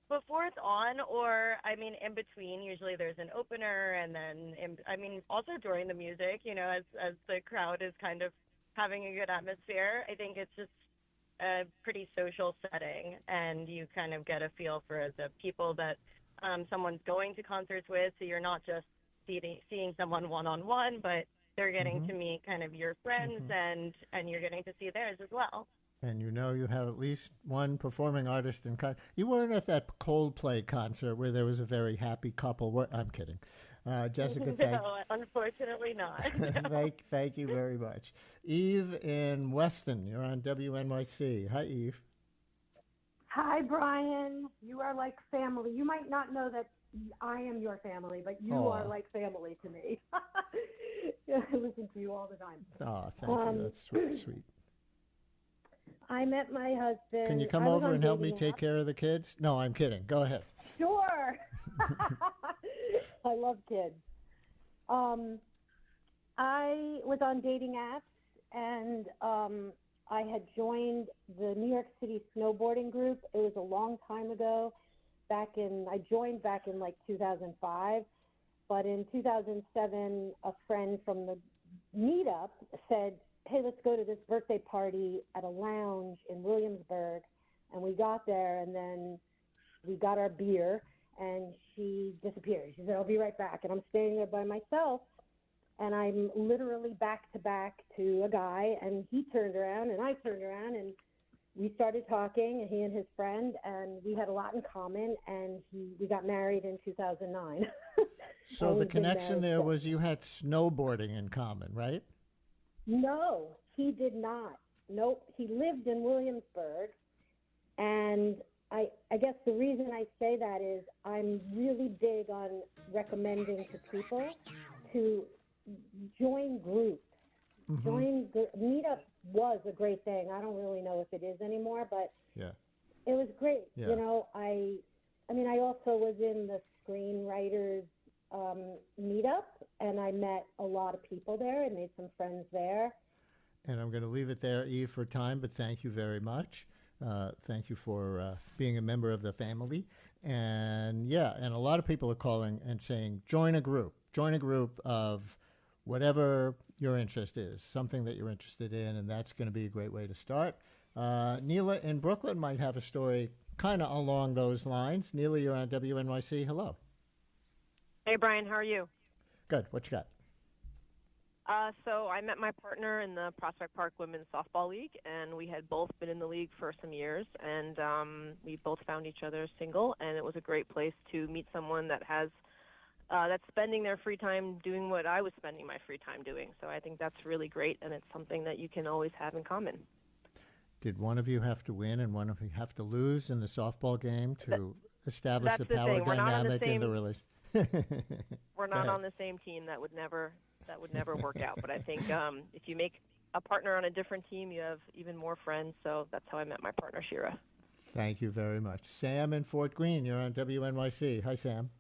Before it's on, or, I mean, in between. Usually there's an opener, and then, also during the music, you know, as the crowd is kind of having a good atmosphere. I think it's just a pretty social setting, and you kind of get a feel for the people that someone's going to concerts with, so you're not just seeing someone one-on-one, but they're getting to meet kind of your friends, and you're getting to see theirs as well. And you know you have at least one performing artist in concert. You weren't at that Coldplay concert where there was a very happy couple. I'm kidding. Jessica, No, unfortunately not. thank you very much. Eve in Weston, you're on WNYC. Hi, Eve. Hi, Brian. You are like family. You might not know that I am your family, but you are like family to me. I listen to you all the time. Oh, thank you. That's sweet. I met my husband. Can you come over and help me take care of the kids? No, I'm kidding. Go ahead. Sure. I love kids. I was on dating apps, and I had joined the New York City snowboarding group. It was a long time ago. I joined back in like 2005, but in 2007, a friend from the meetup said, hey, let's go to this birthday party at a lounge in Williamsburg. And we got there, and then we got our beer, and she disappeared. She said, I'll be right back. And I'm standing there by myself, and I'm literally back to back to a guy, and he turned around, and I turned around, and we started talking, he and his friend, and we had a lot in common, and we got married in 2009. So the connection there was you had snowboarding in common, right? No, he did not. Nope. He lived in Williamsburg, and I guess the reason I say that is I'm really big on recommending to people to join groups. Meetup was a great thing. I don't really know if it is anymore, but yeah, it was great. Yeah. You know, I also was in the screenwriters meetup, and I met a lot of people there and made some friends there. And I'm going to leave it there, Eve, for time, but thank you very much. Thank you for being a member of the family. And yeah, and a lot of people are calling and saying, join a group of whatever your interest is, something that you're interested in, and that's going to be a great way to start. Neela in Brooklyn might have a story kind of along those lines. Neela, you're on WNYC. Hello. Hey, Brian, how are you? Good. What you got? So I met my partner in the Prospect Park Women's Softball League, and we had both been in the league for some years, and we both found each other single, and it was a great place to meet someone that has that's spending their free time doing what I was spending my free time doing. So I think that's really great, and it's something that you can always have in common. Did one of you have to win and one of you have to lose in the softball game to establish the power dynamic in the release? We're not on the same team. That would never work out. But I think if you make a partner on a different team, you have even more friends. So that's how I met my partner, Shira. Thank you very much. Sam in Fort Greene, you're on WNYC. Hi, Sam.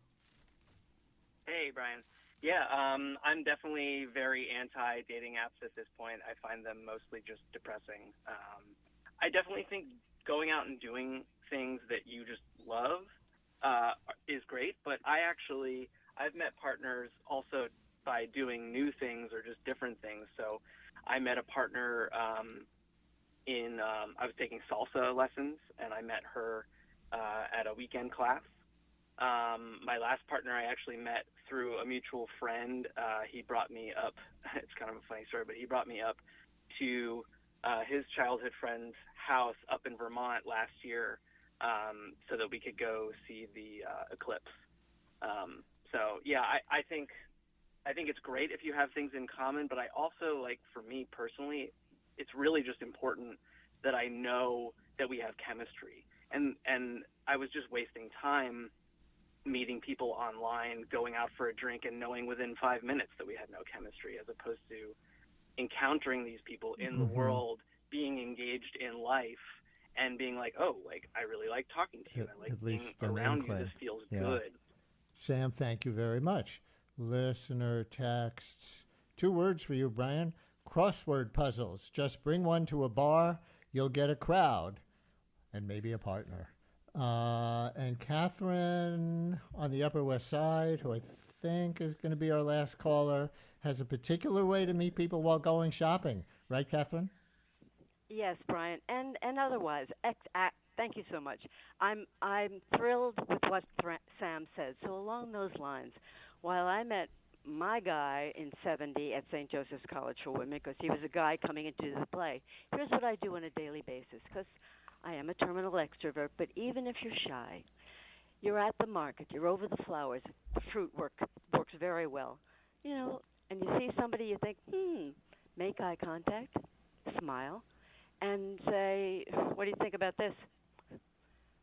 Hey, Brian. Yeah, I'm definitely very anti-dating apps at this point. I find them mostly just depressing. I definitely think going out and doing things that you just love is great, but I've met partners also by doing new things or just different things. So I met a partner I was taking salsa lessons, and I met her at a weekend class. My last partner I actually met through a mutual friend. He brought me up, it's kind of a funny story, but he brought me up to his childhood friend's house up in Vermont last year so that we could go see the eclipse. So yeah, I think it's great if you have things in common, but I also, like, for me personally, it's really just important that I know that we have chemistry. And I was just wasting time meeting people online, going out for a drink, and knowing within 5 minutes that we had no chemistry, as opposed to encountering these people in the world, being engaged in life, and being like, oh, like, I really like talking to you. I like being around you. This feels good. Sam, thank you very much. Listener texts. 2 words for you, Brian. Crossword puzzles. Just bring one to a bar. You'll get a crowd and maybe a partner. And Catherine on the Upper West Side, who I think is going to be our last caller, has a particular way to meet people while going shopping. Right, Catherine? Yes, Brian, and otherwise. Thank you so much. I'm thrilled with what Sam said. So along those lines, while I met my guy in 70 at St. Joseph's College for Women, because he was a guy coming into the play, here's what I do on a daily basis, because I am a terminal extrovert, but even if you're shy, you're at the market, you're over the flowers, the fruit works very well, you know, and you see somebody, you think, make eye contact, smile, and say, what do you think about this?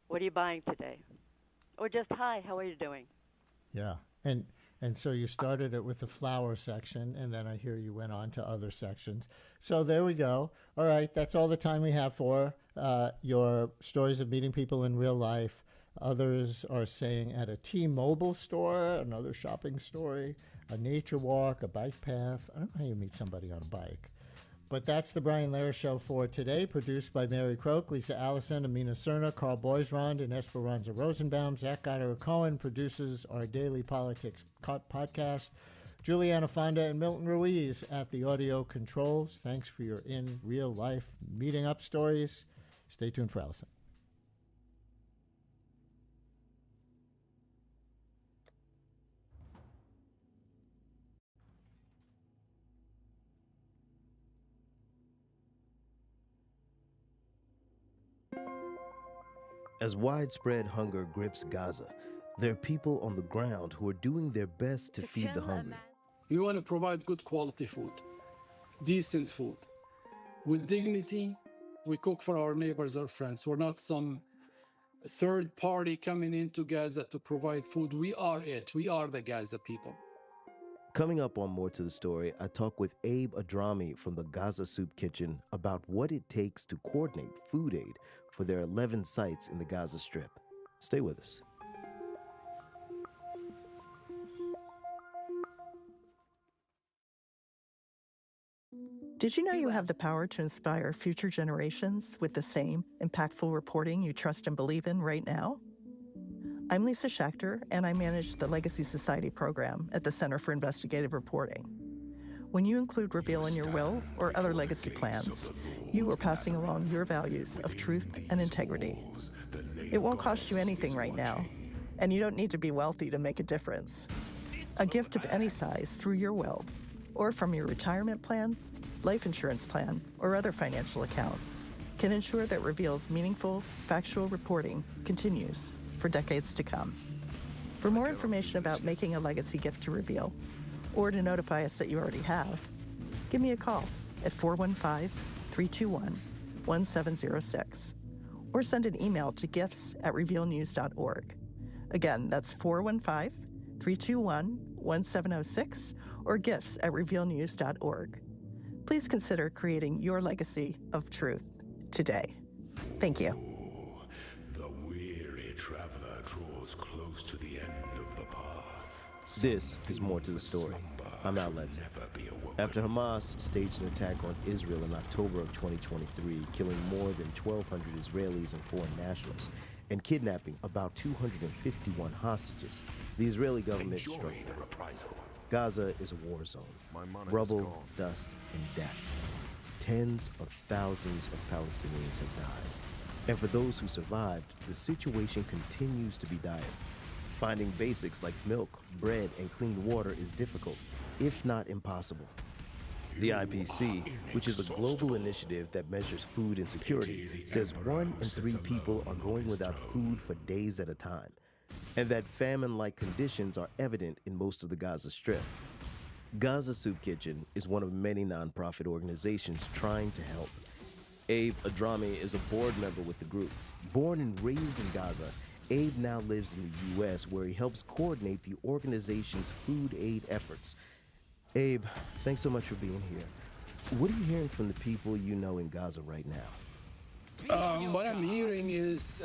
What are you buying today? Or just, hi, how are you doing? Yeah, and so you started it with the flower section, and then I hear you went on to other sections. So there we go. All right, that's all the time we have for your stories of meeting people in real life. Others are saying at a T-Mobile store, another shopping story, a nature walk, a bike path. I don't know how you meet somebody on a bike. But that's the Brian Lehrer Show for today, produced by Mary Croak, Lisa Allison, Amina Cerna, Carl Boisrond, and Esperanza Rosenbaum. Zach Goddard-Cohen produces our daily politics podcast. Juliana Fonda and Milton Ruiz at the audio controls. Thanks for your in real life meeting up stories. Stay tuned for Allison. As widespread hunger grips Gaza, there are people on the ground who are doing their best to feed the hungry. We want to provide good quality food, decent food. With dignity, we cook for our neighbors or friends. We're not some third party coming into Gaza to provide food. We are it. We are the Gaza people. Coming up on More to the Story, I talk with Abe Adrami from the Gaza Soup Kitchen about what it takes to coordinate food aid for their 11 sites in the Gaza Strip. Stay with us. Did you know you have the power to inspire future generations with the same impactful reporting you trust and believe in right now? I'm Lisa Schachter, and I manage the Legacy Society program at the Center for Investigative Reporting. When you include Reveal in your will or other legacy plans, you are passing along your values of truth and integrity. It won't cost you anything right now, and you don't need to be wealthy to make a difference. A gift of any size through your will, or from your retirement plan, life insurance plan, or other financial account, can ensure that Reveal's meaningful, factual reporting continues for decades to come. For more information about making a legacy gift to Reveal, or to notify us that you already have, give me a call at 415-321-1706, or send an email to gifts@revealnews.org. Again, that's 415-321-1706, or gifts@revealnews.org. Please consider creating your legacy of truth today. Thank you. The weary traveler draws close to the end of the path. This is More to the Story. I'm Al Letson. After Hamas staged an attack on Israel in October of 2023, killing more than 1,200 Israelis and foreign nationals, and kidnapping about 251 hostages, the Israeli government struck back. Gaza is a war zone. Rubble, dust, and death. Tens of thousands of Palestinians have died. And for those who survived, the situation continues to be dire. Finding basics like milk, bread, and clean water is difficult, if not impossible. The IPC, which is a global initiative that measures food insecurity, says 1 in 3 people are going without food for days at a time, and that famine-like conditions are evident in most of the Gaza Strip. Gaza Soup Kitchen is one of many nonprofit organizations trying to help. Abe Adrami is a board member with the group. Born and raised in Gaza, Abe now lives in the U.S., where he helps coordinate the organization's food aid efforts. Abe, thanks so much for being here. What are you hearing from the people you know in Gaza right now? What I'm hearing is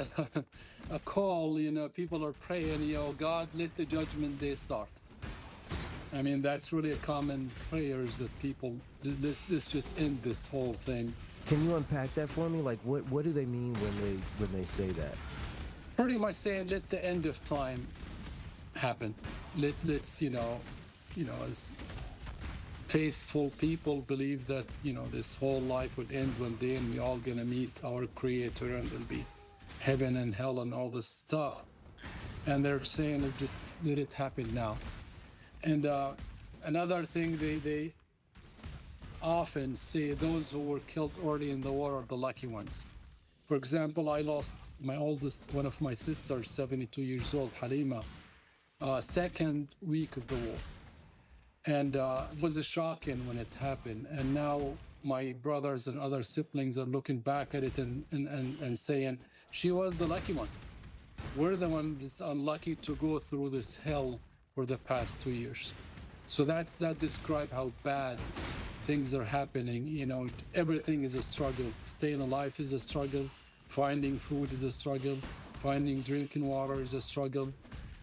a call, people are praying, God, let the judgment day start. I mean, that's really a common prayers that people, let's just end this whole thing. Can you unpack that for me? Like, what do they mean when they say that? Pretty much saying, let the end of time happen. Let's, as faithful people believe that, this whole life would end one day and we're all gonna meet our Creator and there'll be heaven and hell and all this stuff. And they're saying, just let it happen now. And another thing they often say, those who were killed early in the war are the lucky ones. For example, I lost my oldest, one of my sisters, 72 years old, Halima, second week of the war. And it was shocking when it happened. And now my brothers and other siblings are looking back at it and saying, she was the lucky one. We're the one that's unlucky to go through this hell for the past 2 years. So that describes how bad things are happening. Everything is a struggle. Staying alive is a struggle. Finding food is a struggle. Finding drinking water is a struggle.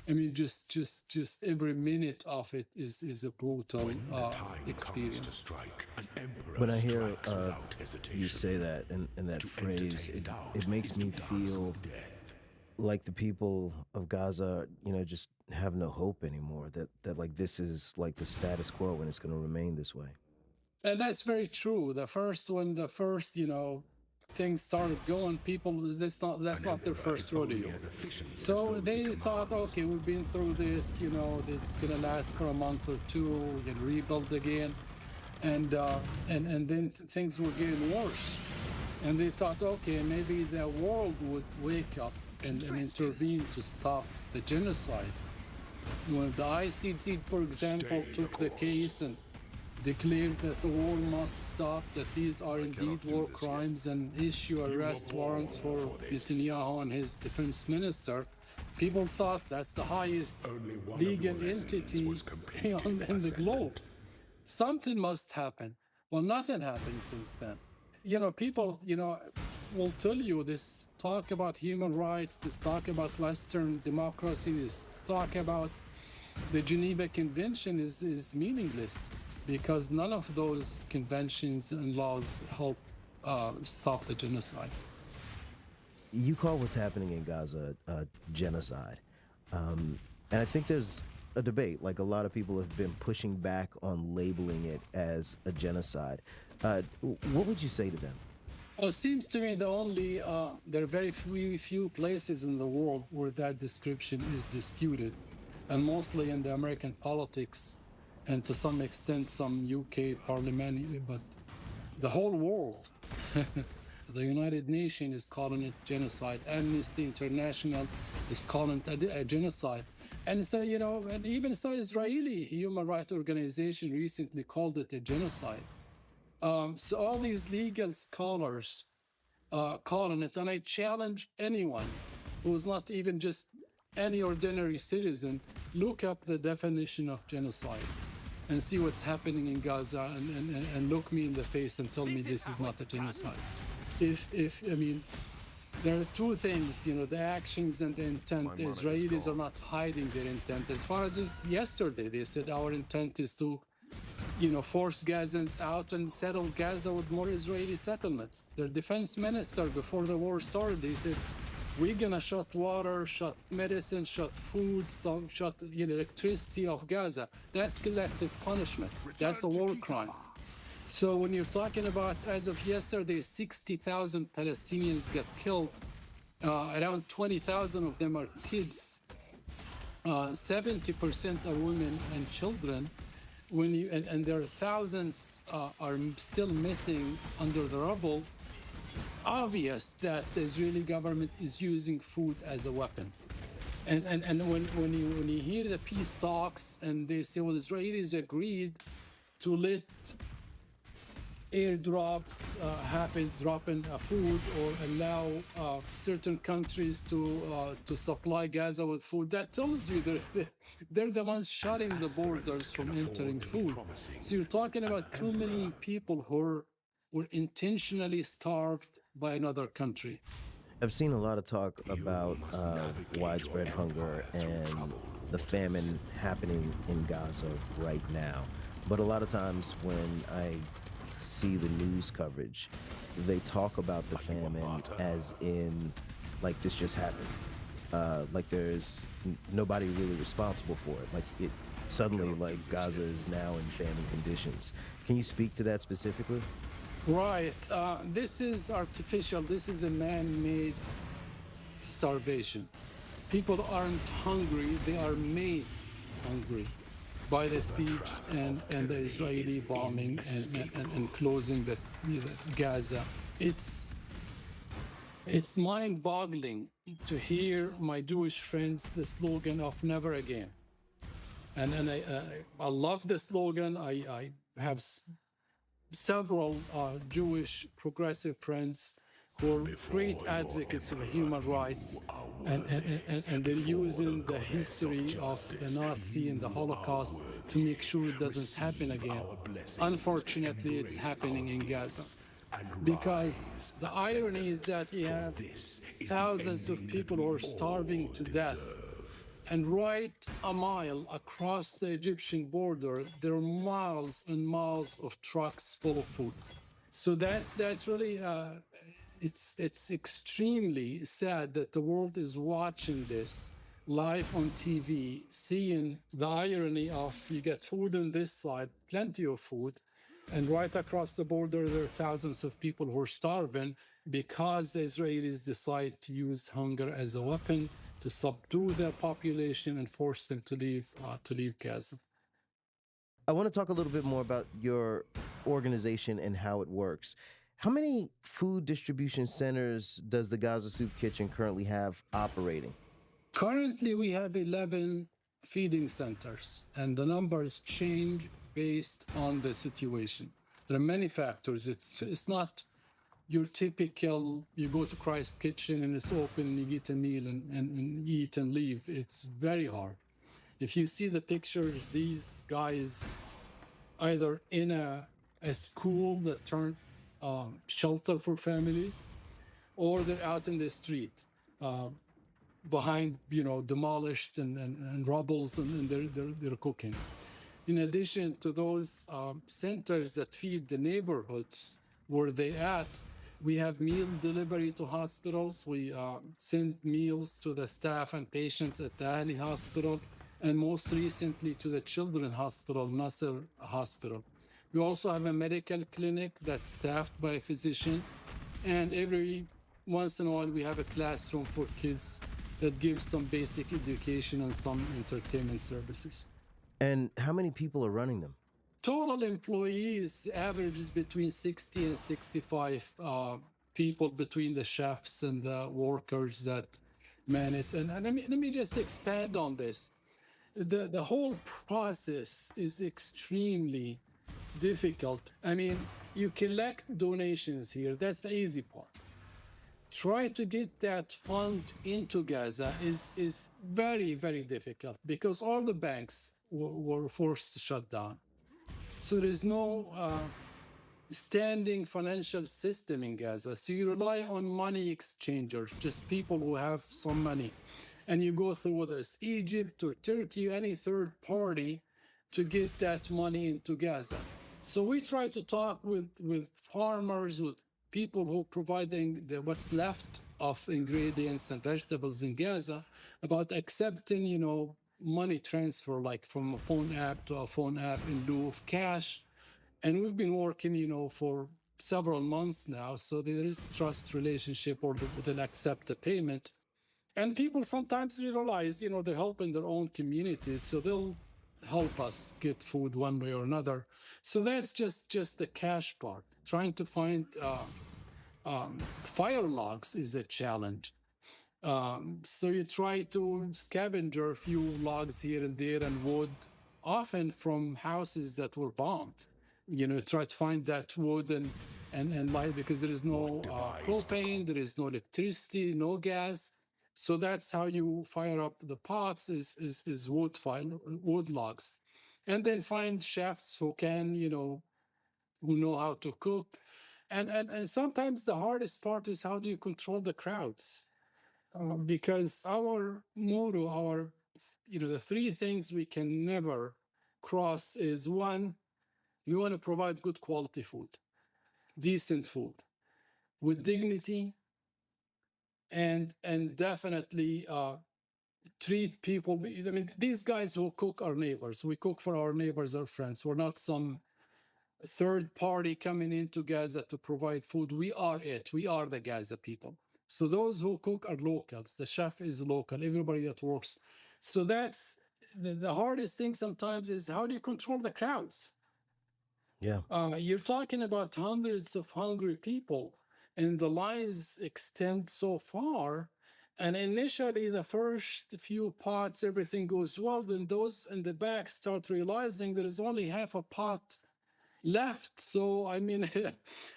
I mean, just every minute of it is a brutal experience. When I hear you say that and that phrase, it makes me feel like the people of Gaza, just have no hope anymore. That like this is like the status quo and it's going to remain this way. And that's very true. The first, things started going, people, that's not their first rodeo. So they thought, okay, we've been through this, it's gonna last for a month or two, we can rebuild again. And then things were getting worse. And they thought, okay, maybe the world would wake up and intervene to stop the genocide. When the ICC, for example, took the case and declared that the war must stop, that these are indeed war crimes, and issue arrest warrants for Netanyahu and his defense minister, people thought that's the highest legal entity in the globe. Something must happen. Well, nothing happened since then. People, will tell you this talk about human rights, this talk about Western democracy, this talk about the Geneva Convention is meaningless, because none of those conventions and laws help stop the genocide. You call what's happening in Gaza genocide. And I think there's a debate. Like, a lot of people have been pushing back on labeling it as a genocide. What would you say to them? Well, it seems to me there are very few places in the world where that description is disputed, and mostly in the American politics, and to some extent some UK parliament, but the whole world, the United Nations is calling it genocide. Amnesty International is calling it a genocide. And so, and even some Israeli human rights organization recently called it a genocide. So all these legal scholars calling it, and I challenge anyone who is not even just any ordinary citizen, look up the definition of genocide and see what's happening in Gaza, and look me in the face and tell me this is not a genocide. There are two things, the actions and the intent. The Israelis are not hiding their intent. As far as yesterday, they said our intent is to, force Gazans out and settle Gaza with more Israeli settlements. Their defense minister, before the war started, they said, we're gonna shut water, shut medicine, shut food, shut electricity of Gaza. That's collective punishment. That's a war crime. So when you're talking about, as of yesterday, 60,000 Palestinians got killed, around 20,000 of them are kids, 70% are women and children. And there are thousands are still missing under the rubble. It's obvious that the Israeli government is using food as a weapon. And when you hear the peace talks and they say, well, Israelis agreed to let airdrops happen, dropping food, or allow certain countries to supply Gaza with food, that tells you that they're the ones shutting the borders from entering food. So you're talking about 2 million people who were intentionally starved by another country. I've seen a lot of talk about widespread hunger and the famine happening in Gaza right now. But a lot of times when I see the news coverage, they talk about the famine as in, like, this just happened. Like there's nobody really responsible for it. Like it suddenly, like Gaza is now in famine conditions. Can you speak to that specifically? Right. This is artificial. This is a man-made starvation. People aren't hungry. They are made hungry by the siege and the Israeli bombing and closing the Gaza. It's mind-boggling to hear my Jewish friends the slogan of "Never Again," and I love the slogan. I have several Jewish progressive friends who are great advocates of human rights, and they're using the history of the Nazi and the Holocaust to make sure it doesn't happen again. Unfortunately, it's happening in Gaza. Because the irony is that you have thousands of people who are starving to death. And right a mile across the Egyptian border, there are miles and miles of trucks full of food. So that's really it's extremely sad that the world is watching this live on TV, seeing the irony of you get food on this side, plenty of food, and right across the border there are thousands of people who are starving because the Israelis decide to use hunger as a weapon to subdue their population and force them to leave Gaza. I want to talk a little bit more about your organization and how it works. How many food distribution centers does the Gaza Soup Kitchen currently have operating? Currently, we have 11 feeding centers, and the numbers change based on the situation. There are many factors. It's not your typical, you go to Christ Kitchen and it's open and you get a meal and eat and leave. It's very hard. If you see the pictures, these guys either in a school that turned shelter for families, or they're out in the street behind, demolished and rubbles, and they're cooking. In addition to those centers that feed the neighborhoods where they at, we have meal delivery to hospitals. We send meals to the staff and patients at the Ali Hospital, and most recently to the Children's Hospital, Nasser Hospital. We also have a medical clinic that's staffed by a physician, and every once in a while we have a classroom for kids that gives some basic education and some entertainment services. And how many people are running them? Total employees averages between 60 and 65 people between the chefs and the workers that man it. And let me just expand on this. The whole process is extremely difficult. I mean, you collect donations here. That's the easy part. Try to get that fund into Gaza is very, very difficult because all the banks were forced to shut down. So there's no standing financial system in Gaza. So you rely on money exchangers, just people who have some money. And you go through whether it's Egypt or Turkey, any third party, to get that money into Gaza. So we try to talk with farmers, with people who are providing what's left of ingredients and vegetables in Gaza, about accepting, money transfer, like from a phone app to a phone app in lieu of cash. And we've been working, for several months now. So there is trust relationship, or they'll accept the payment. And people sometimes realize, they're helping their own communities, so they'll help us get food one way or another. So that's just the cash part. Trying to find fire logs is a challenge. So you try to scavenger a few logs here and there and wood, often from houses that were bombed. Try to find that wood and light, because there is no propane, there is no electricity, no gas. So that's how you fire up the pots is wood logs. And then find chefs who can, who know how to cook. And sometimes the hardest part is, how do you control the crowds? Because our motto, the three things we can never cross is: one, we want to provide good quality food, decent food, with dignity, and definitely treat people. I mean, these guys who cook are neighbors. We cook for our neighbors, our friends. We're not some third party coming into Gaza to provide food. We are it. We are the Gaza people. So those who cook are locals. The chef is local. Everybody that works. So that's the hardest thing sometimes, is how do you control the crowds? Yeah. You're talking about hundreds of hungry people, and the lines extend so far. And initially, the first few pots, everything goes well. Then those in the back start realizing there is only half a pot left. So I mean,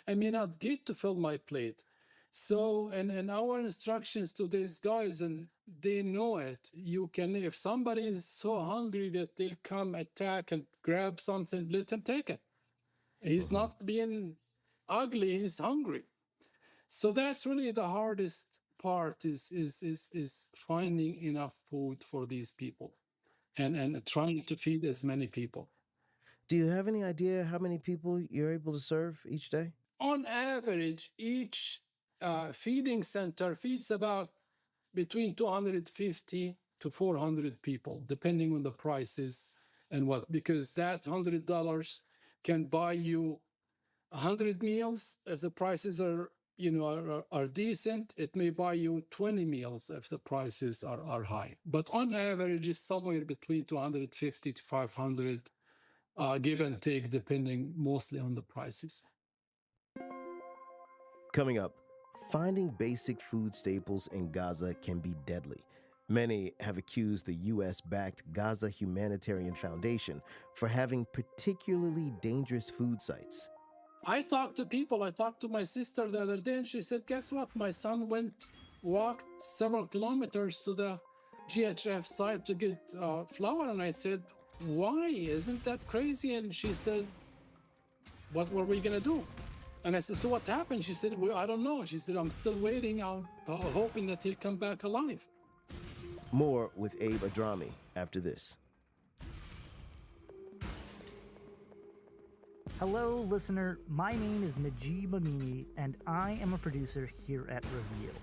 I may not get to fill my plate. So, and our instructions to these guys, and they know it, you can, if somebody is so hungry that they'll come attack and grab something, let him take it. He's not being ugly, he's hungry. So that's really the hardest part is finding enough food for these people and trying to feed as many people. Do you have any idea how many people you're able to serve each day? On average, each feeding center feeds about between 250 to 400 people, depending on the prices and what, because that $100 can buy you 100 meals. If the prices are, are decent, it may buy you 20 meals if the prices are high. But on average, it's somewhere between 250 to 500, give and take, depending mostly on the prices. Coming up, finding basic food staples in Gaza can be deadly. Many have accused the U.S.-backed Gaza Humanitarian Foundation for having particularly dangerous food sites. I talked to people. I talked to my sister the other day, and she said, guess what? My son walked several kilometers to the GHF site to get flour. And I said, why? Isn't that crazy? And she said, what were we going to do? And I said, so what happened? She said, well, I don't know. She said, I'm still waiting. I'm hoping that he'll come back alive. More with Abe Adrami after this. Hello, listener. My name is Najib Amini, and I am a producer here at Reveal.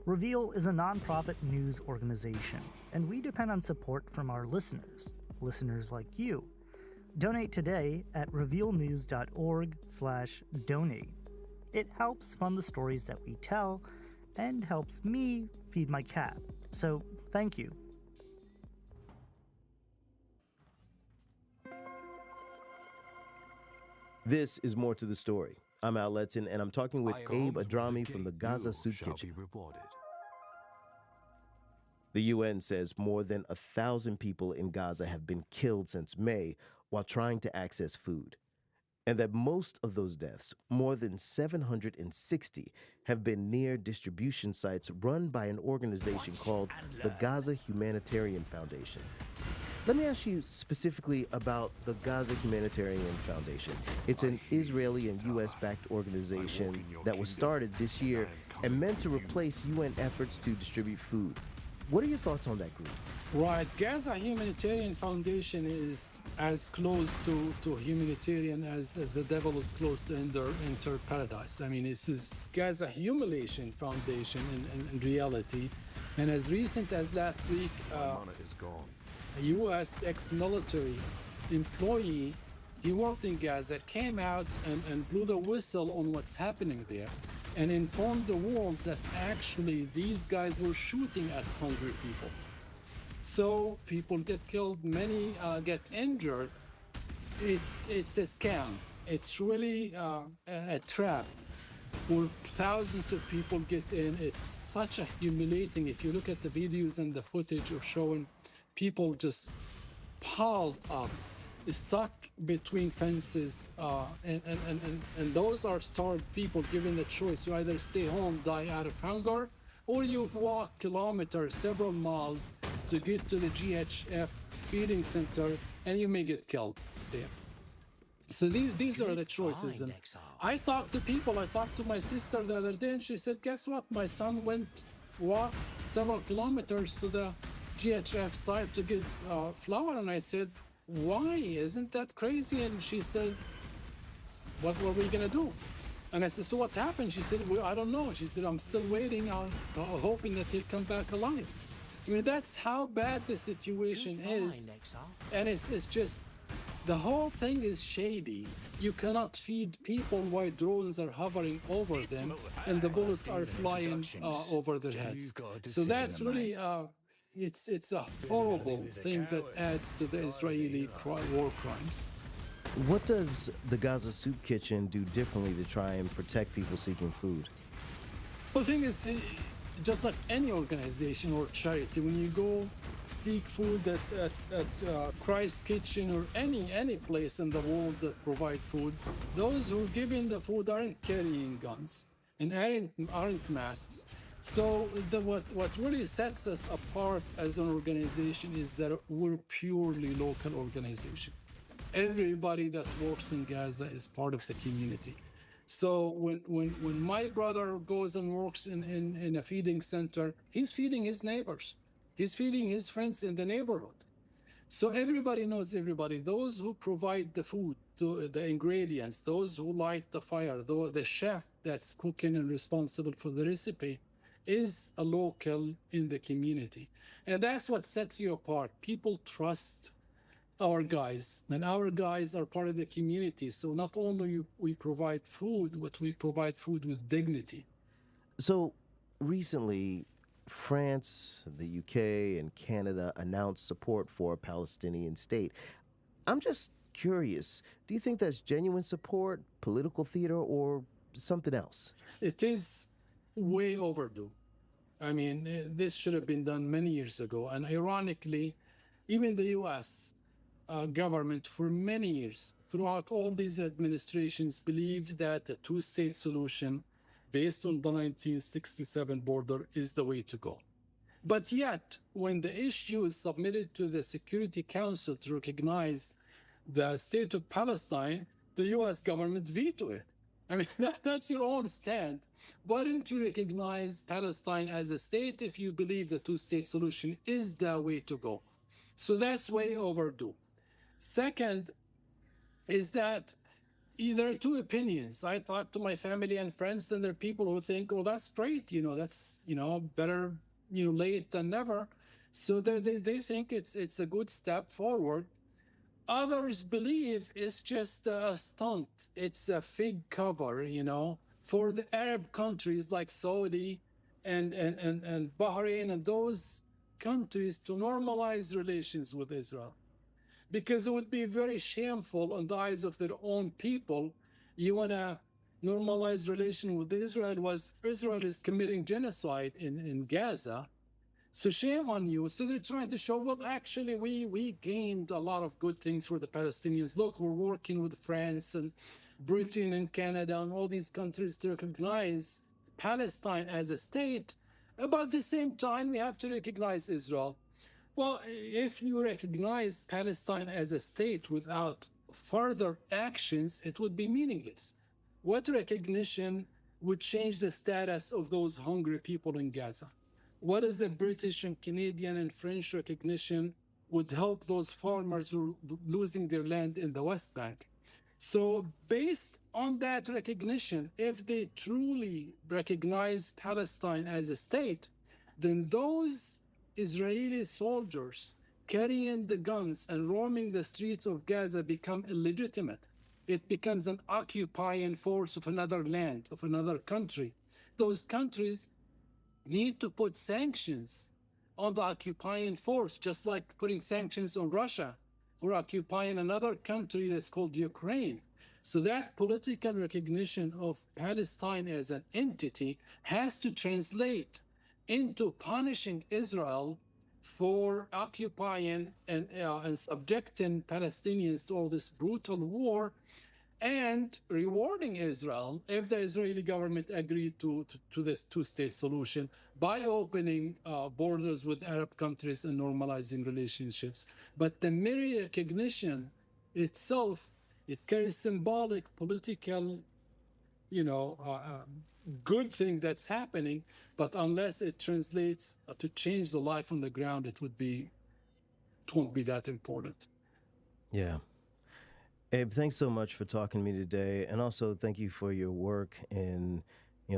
Reveal is a nonprofit news organization, and we depend on support from our listeners like you. Donate today at revealnews.org/donate. It helps fund the stories that we tell and helps me feed my cat. So, thank you. This is More to the Story. I'm Al Letton, and I'm talking with Abe Adrami from the Gaza Soup Kitchen. The UN says more than 1,000 people in Gaza have been killed since May while trying to access food, and that most of those deaths, more than 760, have been near distribution sites run by an organization called the Gaza Humanitarian Foundation. Let me ask you specifically about the Gaza Humanitarian Foundation. It's an Israeli and U.S.-backed organization that was started this year and meant to replace UN efforts to distribute food. What are your thoughts on that group? Right. Gaza Humanitarian Foundation is as close to humanitarian as the devil is close to enter paradise. I mean, this is Gaza Humiliation Foundation in reality. And as recent as last week, is gone. a U.S. ex-military employee, he worked in Gaza, came out and blew the whistle on what's happening there and informed the world that actually these guys were shooting at 100 people. So people get killed, many get injured. It's a scam. It's really a trap where thousands of people get in. It's such a humiliating. If you look at the videos and the footage of showing people just piled up, stuck between fences, and those are starved people given the choice. You either stay home, die out of hunger, or you walk kilometers, several miles to get to the GHF feeding center, and you may get killed there. So these are the choices. And I talked to people. I talked to my sister the other day, and she said, guess what? My son walked several kilometers to the GHF site to get flour. And I said, why? Isn't that crazy? And she said, what were we going to do? And I said, so what happened? She said, well, I don't know. She said, I'm still waiting, hoping that he'll come back alive. I mean, that's how bad the situation is. And it's just, the whole thing is shady. You cannot feed people while drones are hovering over them and the bullets are flying over their heads. So that's really, it's a horrible thing that adds to the Israeli war crimes. What does the Gaza Soup Kitchen do differently to try and protect people seeking food? Well, the thing is, just like any organization or charity, when you go seek food at Christ Kitchen or any place in the world that provide food, those who are giving the food aren't carrying guns and aren't masks. So what really sets us apart as an organization is that we're purely local organization. Everybody that works in Gaza is part of the community. So when my brother goes and works in a feeding center, he's feeding his neighbors. He's feeding his friends in the neighborhood. So everybody knows everybody. Those who provide the food, the ingredients, those who light the fire, the chef that's cooking and responsible for the recipe is a local in the community. And that's what sets you apart. People trust our guys, and our guys are part of the community. So not only we provide food, but we provide food with dignity. So recently, France, the UK, and Canada announced support for a Palestinian state. I'm just curious, do you think that's genuine support, political theater, or something else? It is way overdue. I mean, this should have been done many years ago. And ironically, even the US government for many years, throughout all these administrations, believed that the two-state solution based on the 1967 border is the way to go. But yet, when the issue is submitted to the Security Council to recognize the state of Palestine, the US government vetoed it. I mean, that's your own stand. Why don't you recognize Palestine as a state if you believe the two-state solution is the way to go? So that's way overdue. Second is that there are two opinions. I talk to my family and friends, and there are people who think, "Oh, that's great. That's better, late than never." So they think it's a good step forward. Others believe it's just a stunt. It's a fig cover, for the Arab countries like Saudi and Bahrain and those countries to normalize relations with Israel. Because it would be very shameful in the eyes of their own people. You want to normalize relation with Israel Israel is committing genocide in Gaza. So shame on you. So they're trying to show, well, actually, we gained a lot of good things for the Palestinians. Look, we're working with France and Britain and Canada and all these countries to recognize Palestine as a state. But at the same time, we have to recognize Israel. Well, if you recognize Palestine as a state without further actions, it would be meaningless. What recognition would change the status of those hungry people in Gaza? What is the British and Canadian and French recognition would help those farmers who are losing their land in the West Bank? So based on that recognition, if they truly recognize Palestine as a state, then those Israeli soldiers carrying the guns and roaming the streets of Gaza become illegitimate. It becomes an occupying force of another land, of another country. Those countries need to put sanctions on the occupying force, just like putting sanctions on Russia for occupying another country that's called Ukraine. So that political recognition of Palestine as an entity has to translate into punishing Israel for occupying and subjecting Palestinians to all this brutal war, and rewarding Israel if the Israeli government agreed to this two-state solution by opening borders with Arab countries and normalizing relationships. But the mere recognition itself, it carries symbolic, political, good thing that's happening, but unless it translates to change the life on the ground, it won't be that important. Yeah. Abe, thanks so much for talking to me today, and also thank you for your work in,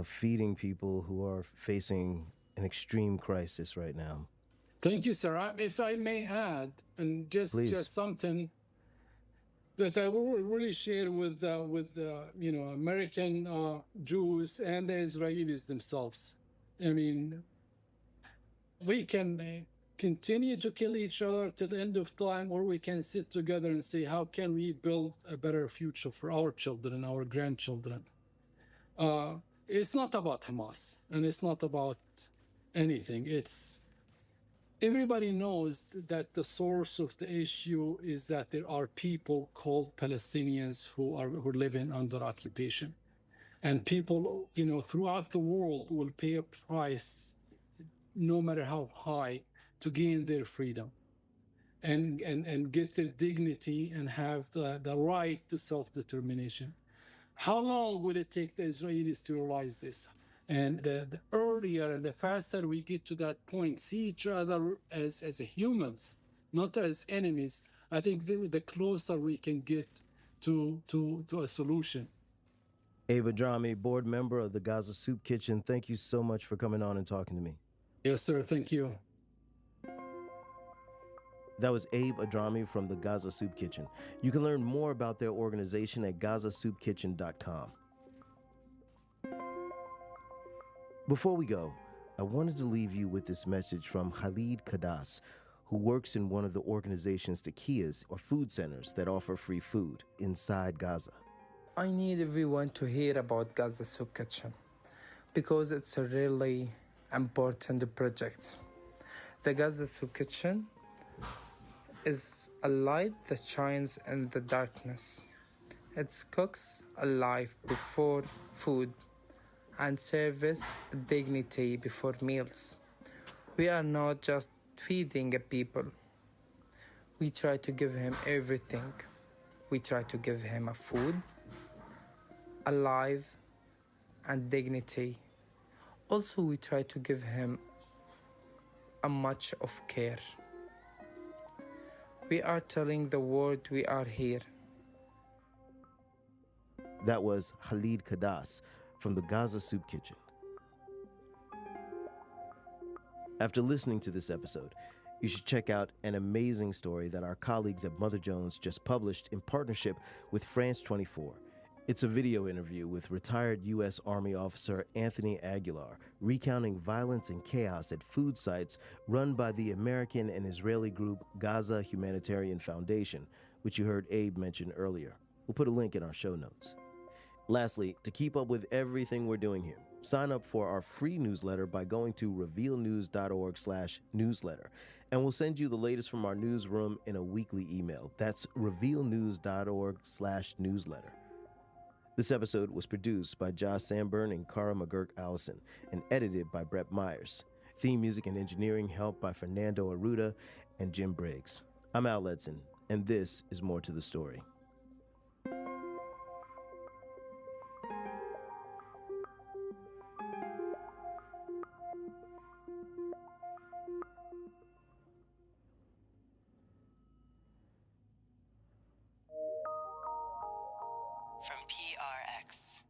feeding people who are facing an extreme crisis right now. Thank you, sir. If I may add, and just something that I will really share with American Jews and the Israelis themselves. I mean, we can continue to kill each other to the end of time, or we can sit together and say, how can we build a better future for our children and our grandchildren? It's not about Hamas, and it's not about anything. Everybody knows that the source of the issue is that there are people called Palestinians who are living under occupation, and people, throughout the world will pay a price, no matter how high, to gain their freedom and get their dignity and have the right to self-determination. How long will it take the Israelis to realize this? And the earlier and the faster we get to that point, see each other as humans, not as enemies, I think the closer we can get to a solution. Abe Adrami, board member of the Gaza Soup Kitchen, thank you so much for coming on and talking to me. Yes, sir. Thank you. That was Abe Adrami from the Gaza Soup Kitchen. You can learn more about their organization at gazasoupkitchen.com. Before we go, I wanted to leave you with this message from Khalid Kadas, who works in one of the organization's taquillas, or food centers that offer free food inside Gaza. I need everyone to hear about Gaza Soup Kitchen because it's a really important project. The Gaza Soup Kitchen is a light that shines in the darkness. It cooks a life before food and serves dignity before meals. We are not just feeding a people. We try to give him everything. We try to give him a food, a life, and dignity. Also, we try to give him a much of care. We are telling the world we are here. That was Khalid Kadas from the Gaza Soup Kitchen. After listening to this episode, you should check out an amazing story that our colleagues at Mother Jones just published in partnership with France 24. It's a video interview with retired U.S. Army officer Anthony Aguilar recounting violence and chaos at food sites run by the American and Israeli group Gaza Humanitarian Foundation, which you heard Abe mention earlier. We'll put a link in our show notes. Lastly, to keep up with everything we're doing here, sign up for our free newsletter by going to revealnews.org/newsletter, and we'll send you the latest from our newsroom in a weekly email. That's revealnews.org/newsletter. This episode was produced by Josh Sanborn and Cara McGurk Allison and edited by Brett Myers. Theme music and engineering helped by Fernando Arruda and Jim Briggs. I'm Al Ledson, and this is More to the Story. From PRX.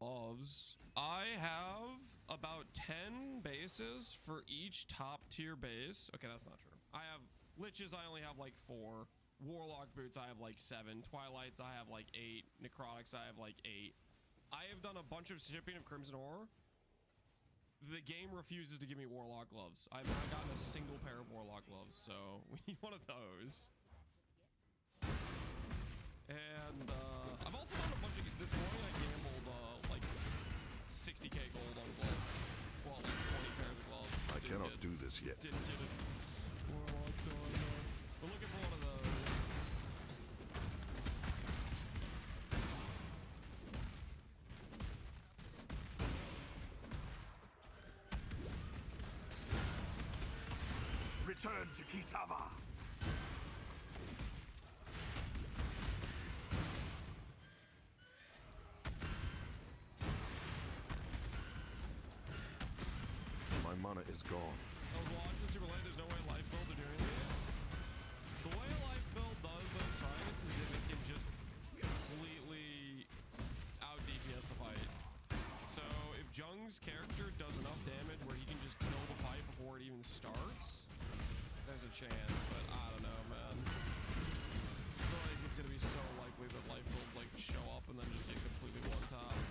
gloves. I have about 10 bases for each top tier base. Okay, that's not true. I have Liches, I only have like 4. Warlock boots, I have like 7. Twilights, I have like 8. Necrotics, I have like 8. I have done a bunch of shipping of Crimson Ore. The game refuses to give me Warlock gloves. I've not gotten a single pair of Warlock gloves, so we need one of those. And I've also done a bunch of this morning. I gambled like 60k gold on gloves. Well, like 20 pairs of gloves. I cannot do this yet. Didn't get it. Warlock, so we're looking for one of those. Return to Kitava. My mana is gone. I was watching super late. There's no way life build are doing this. The way life build does those fights is if it can just completely out DPS the fight. So if Jung's character does enough damage where he can just kill the fight before it even starts, there's a chance, but I don't know, man. I feel like it's gonna be so likely that life builds like show up and then just get completely one-tapped.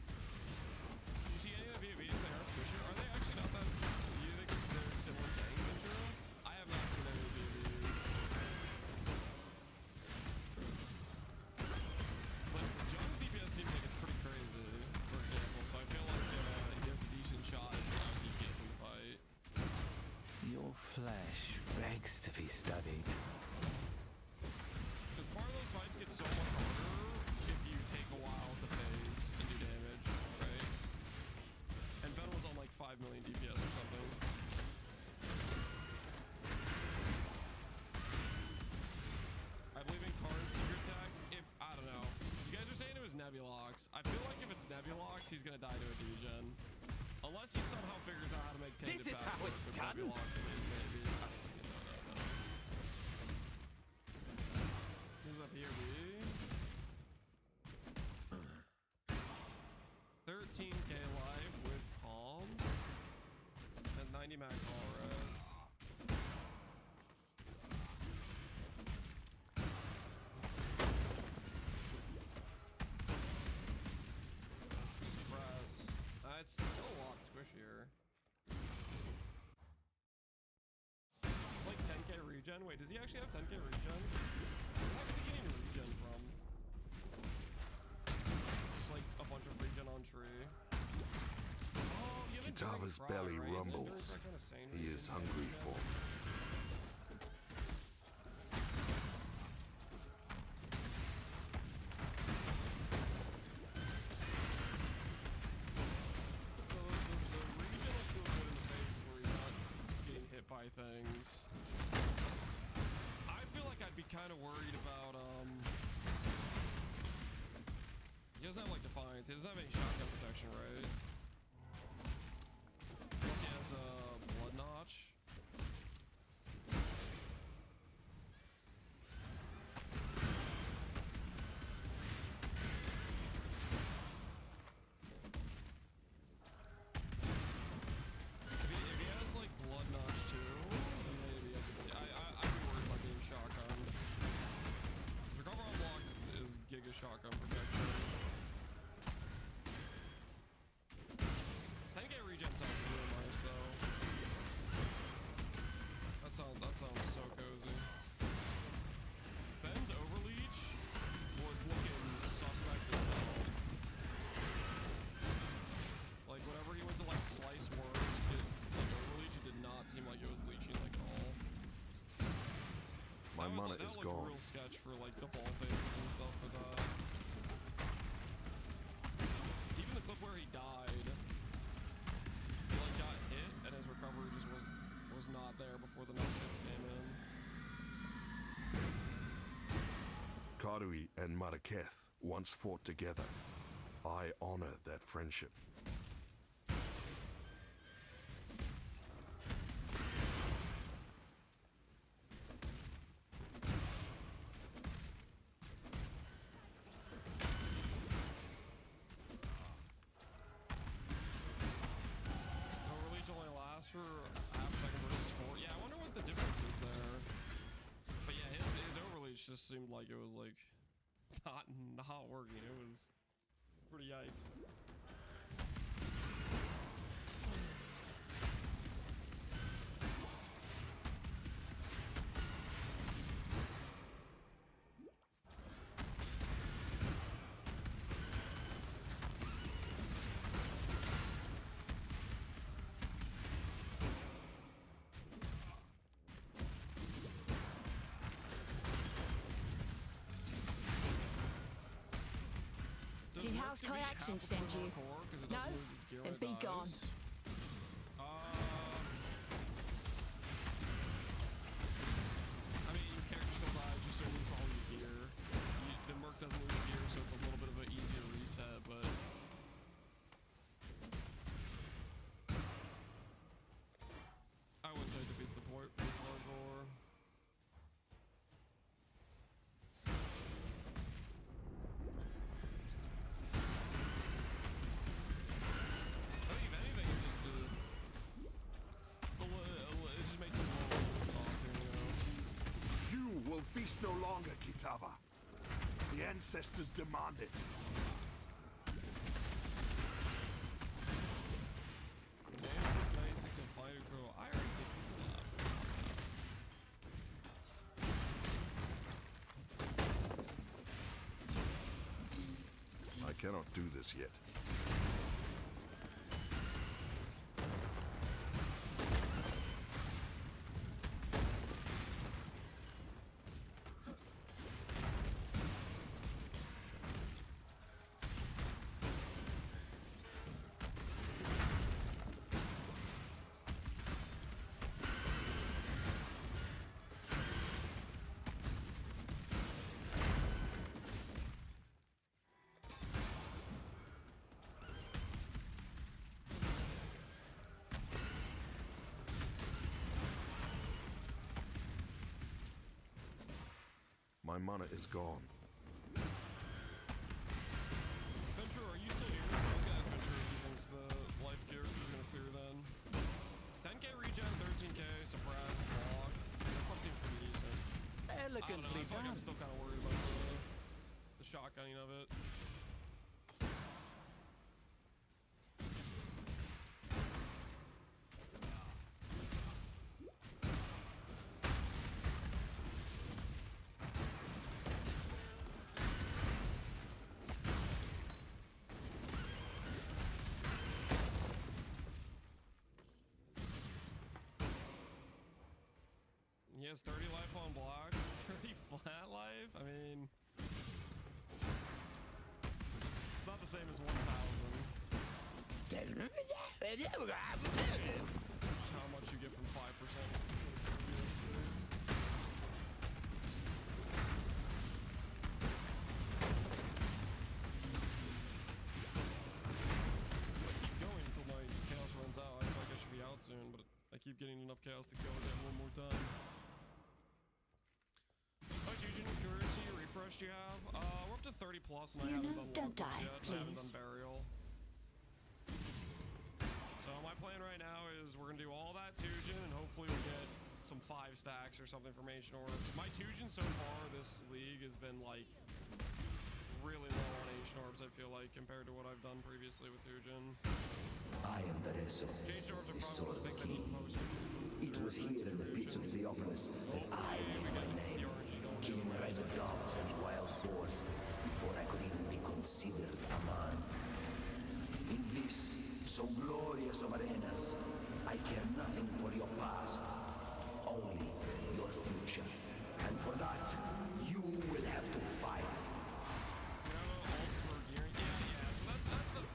You see any of the VOVs that aren't squishy? Are they actually not that? You think they're similar to Ventura? I have not seen any of the VOVs. But John's DPS seems like it's pretty crazy, for example, so I feel like he has a decent shot at out DPS in the fight. Your flesh begs to be studied. Because part of those fights get so much harder if you take a while to phase and do damage, right? And Ben was on like 5 million DPS or something. I believe in Karn's secret attack. If, I don't know. You guys are saying it was Nebulox. I feel like if it's Nebulox, he's going to die to a degen. Unless he somehow figures out how to make tainted This is how it's done? Nebulox maybe. No. Who's up here, B? 13k life with Palm. And 90 mag call res. Press. It's still a lot squishier. Like 10k regen? Wait, does he actually have 10k regen? Where is he getting regen from? Just like a bunch of regen on tree. Oh, you haven't Kitava's Cry, belly right? rumbles. Isn't that kind of sane He regen is to hungry regen? for me. So the regen will feel good in the phases where he's not getting hit by things. I feel like I'd be kind of worried about, he doesn't have like Defiance. He doesn't have any shotgun protection, right? Unless he has a Blood Notch. If he has like Blood Notch too, then maybe I could see. I'd be worried about getting shotgun. Recover on block is Giga shotgun protection. 10k regen sounds really nice though. That sounds so cozy. Ben's overleach was looking suspect as hell. Like whenever he went to like slice worms, like overleach, it did not seem like it was leeching like at all. My mana that is looked gone. real sketch for like the ball phases and stuff for that. Even the clip where he died, he like got hit and his recovery just was not there before the next hits came in. Karui and Maraketh once fought together. I honor that friendship. switch just seemed like it was like not working. It was pretty yikes. Did House Kayakshin send you? No? Then be gone. I mean, your character still dies, you still lose all your gear. The Merc doesn't lose gear, so it's a little bit of an easier reset, but... I wouldn't say defeat support for hardcore. Feast no longer, Kitava. The ancestors demand it. I cannot do this yet. My mana is gone. Venture, are you still here? I was gonna ask Venture if he thinks the life character is gonna clear then. 10k regen, 13k suppress, block. This one seems pretty decent. Elegantly I feel like I'm still kind of worried about the shotgunning of it. He has 30 life on block, 30 flat life. I mean, it's not the same as 1,000. How much you get from 5%. Soon, but I keep getting enough chaos to kill it one more time. Alright, Fusion, currency refresh do you have? We're up to 30 plus, and I haven't done don't die, yet. please. I haven't done burial. So my plan right now is we're gonna do all that Tujin, and hopefully we get some 5 stacks or something from Ancient Orbs. My Tujin so far this league has been like really low on Ancient Orbs, I feel like, compared to what I've done previously with Tujin. I am the Reso, the Sword King. It was here in the pits of Theopolis that I made my name, killing rabid dogs and wild boars before I could even be considered a man. In this, so glorious of arenas, I care nothing for your past, only your future. And for that, you will have to fight.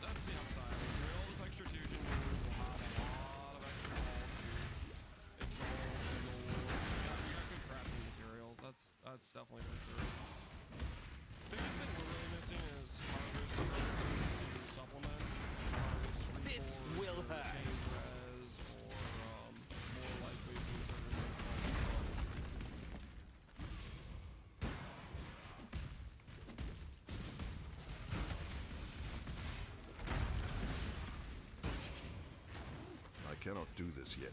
That's the upside. All this extra Tujin will have a lot of extra health. Exalt, you got good crafting materials. That's definitely for sure. Biggest thing we're really missing is harvest to supplement. Harvest This will hurt. Res, or more likely to I cannot do this yet.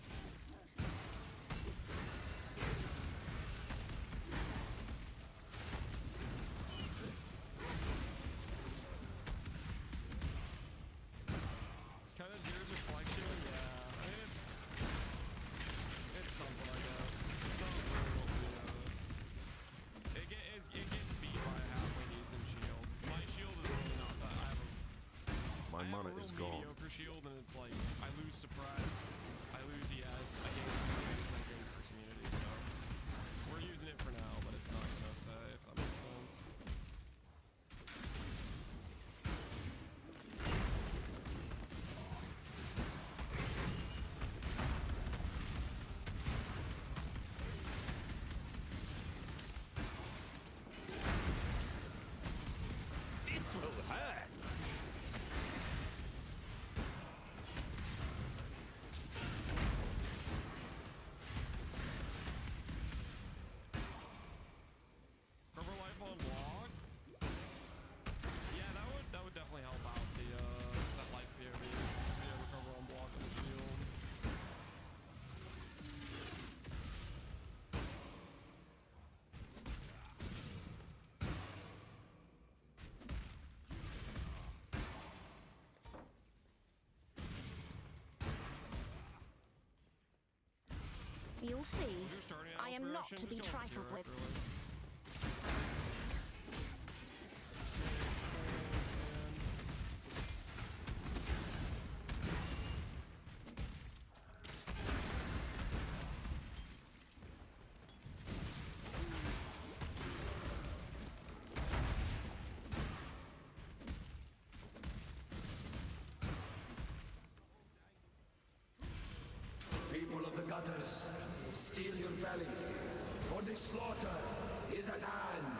shield, and it's like I lose suppress, I lose ES, I gain immunity, I gain first immunity. So we're using it for now, but it's not gonna stay, if that makes sense. This will hurt. Recover life on block. Yeah, that would definitely help out the that life POV. Yeah, recover on block on the shield. You'll see. You're starting I am not inspiration, to be just go trifled with. direct, really. People of the gutters, steel your bellies, for the slaughter is at hand.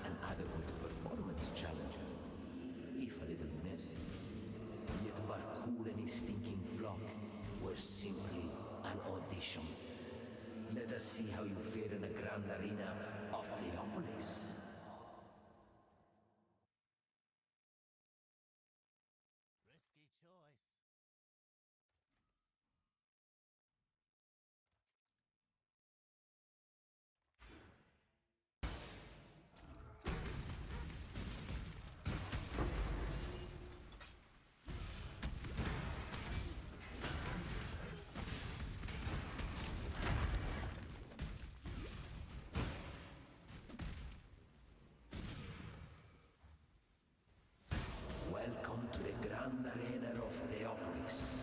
An adequate performance challenger, if a little messy. Yet Barcool and his stinking flock were simply an audition. Let us see how you fare in the grand arena of Theopolis. Welcome to the grand arena of Theopolis.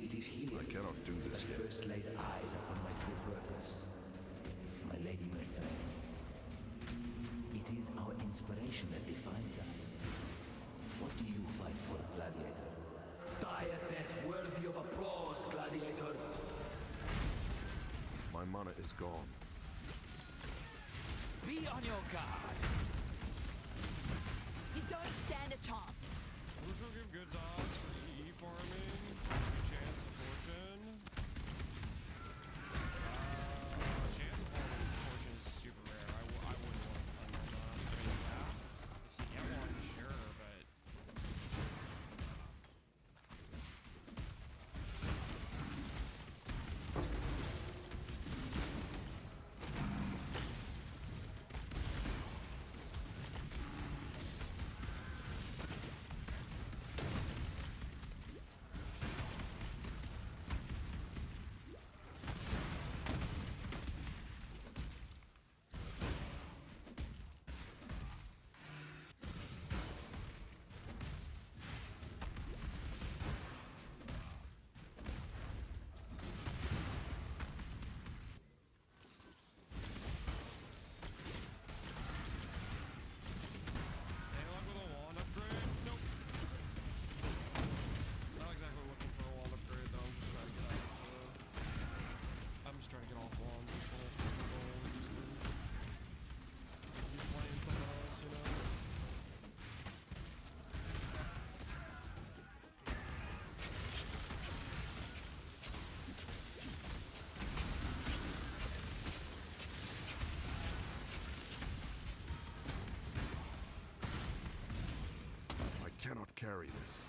It is here I cannot do this that yet. first laid eyes upon my true purpose, my lady Murphy. It is our inspiration that defines us. What do you fight for, gladiator? Die a death worthy of applause, gladiator. My mana is gone. Be on your guard. You don't stand a chance. Which will give good odds for EE farming, good chance of fortune. Chance of fortune is super rare. I wouldn't want to play on that. I mean, yeah, if you get one, sure, but any luck with a wand upgrade? Nope. Not exactly looking for a wand upgrade though. I'm just trying to get off wands. Just be playing something else, you know. I cannot carry this.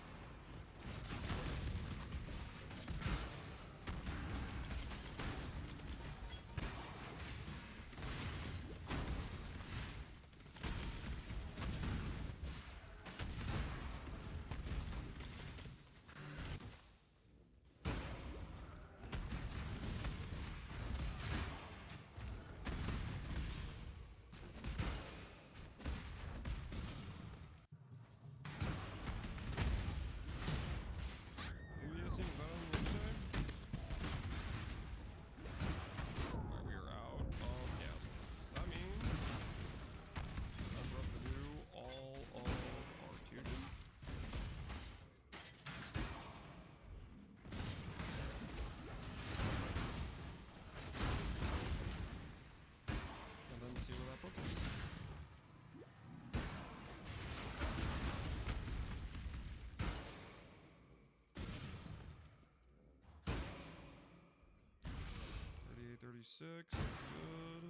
6. That's good.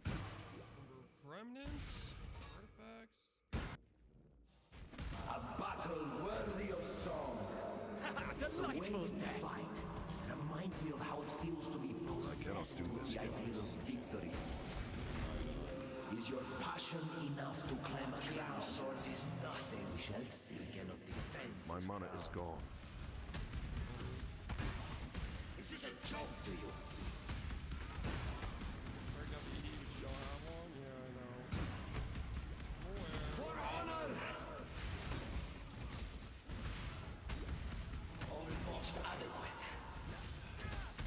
Number of remnants, artifacts. A battle worthy of song. Delightful The death. fight reminds me of how it feels to be possessed with the ideal of victory. Is your passion enough to climb a crown? Swords is nothing. We shall see. Cannot defend. My mana is gone. Is this a joke to you? Break up the E, but you don't have one? Yeah, I know. For honor! Almost adequate.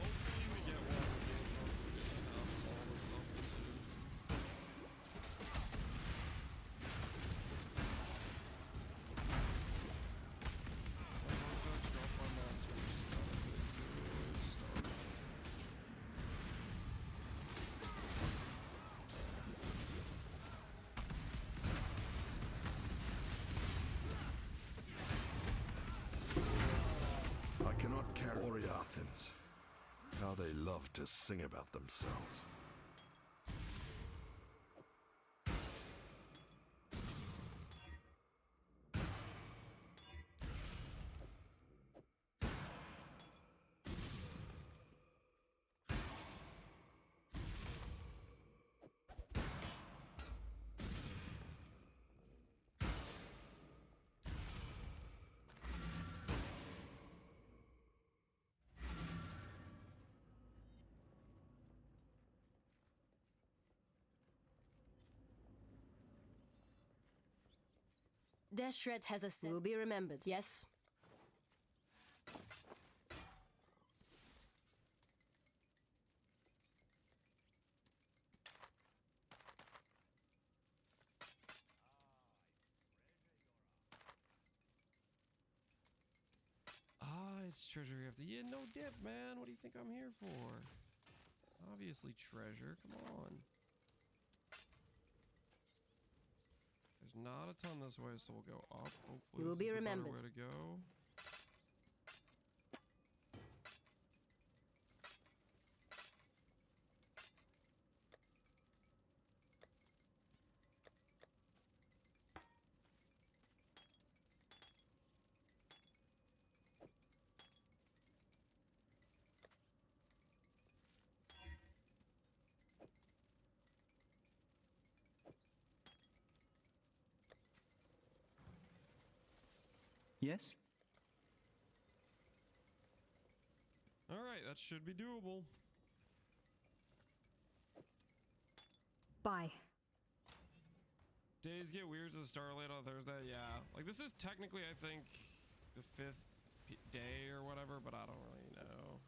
Hopefully we get one of the games where we just have all this stuff soon. I cannot carry Athens. How they love to sing about themselves. Deshret has a will be remembered. Yes. Ah, it's treasure after. Yeah, no dip, man. What do you think I'm here for? Obviously treasure. Come on. There's not a ton this way, so we'll go up. Hopefully, You will this be is the remembered. better way to go. Yes? All right, that should be doable. Bye. Days get weird to start late on Thursday. Yeah, like this is technically, I think, the 5th day or whatever, but I don't really know.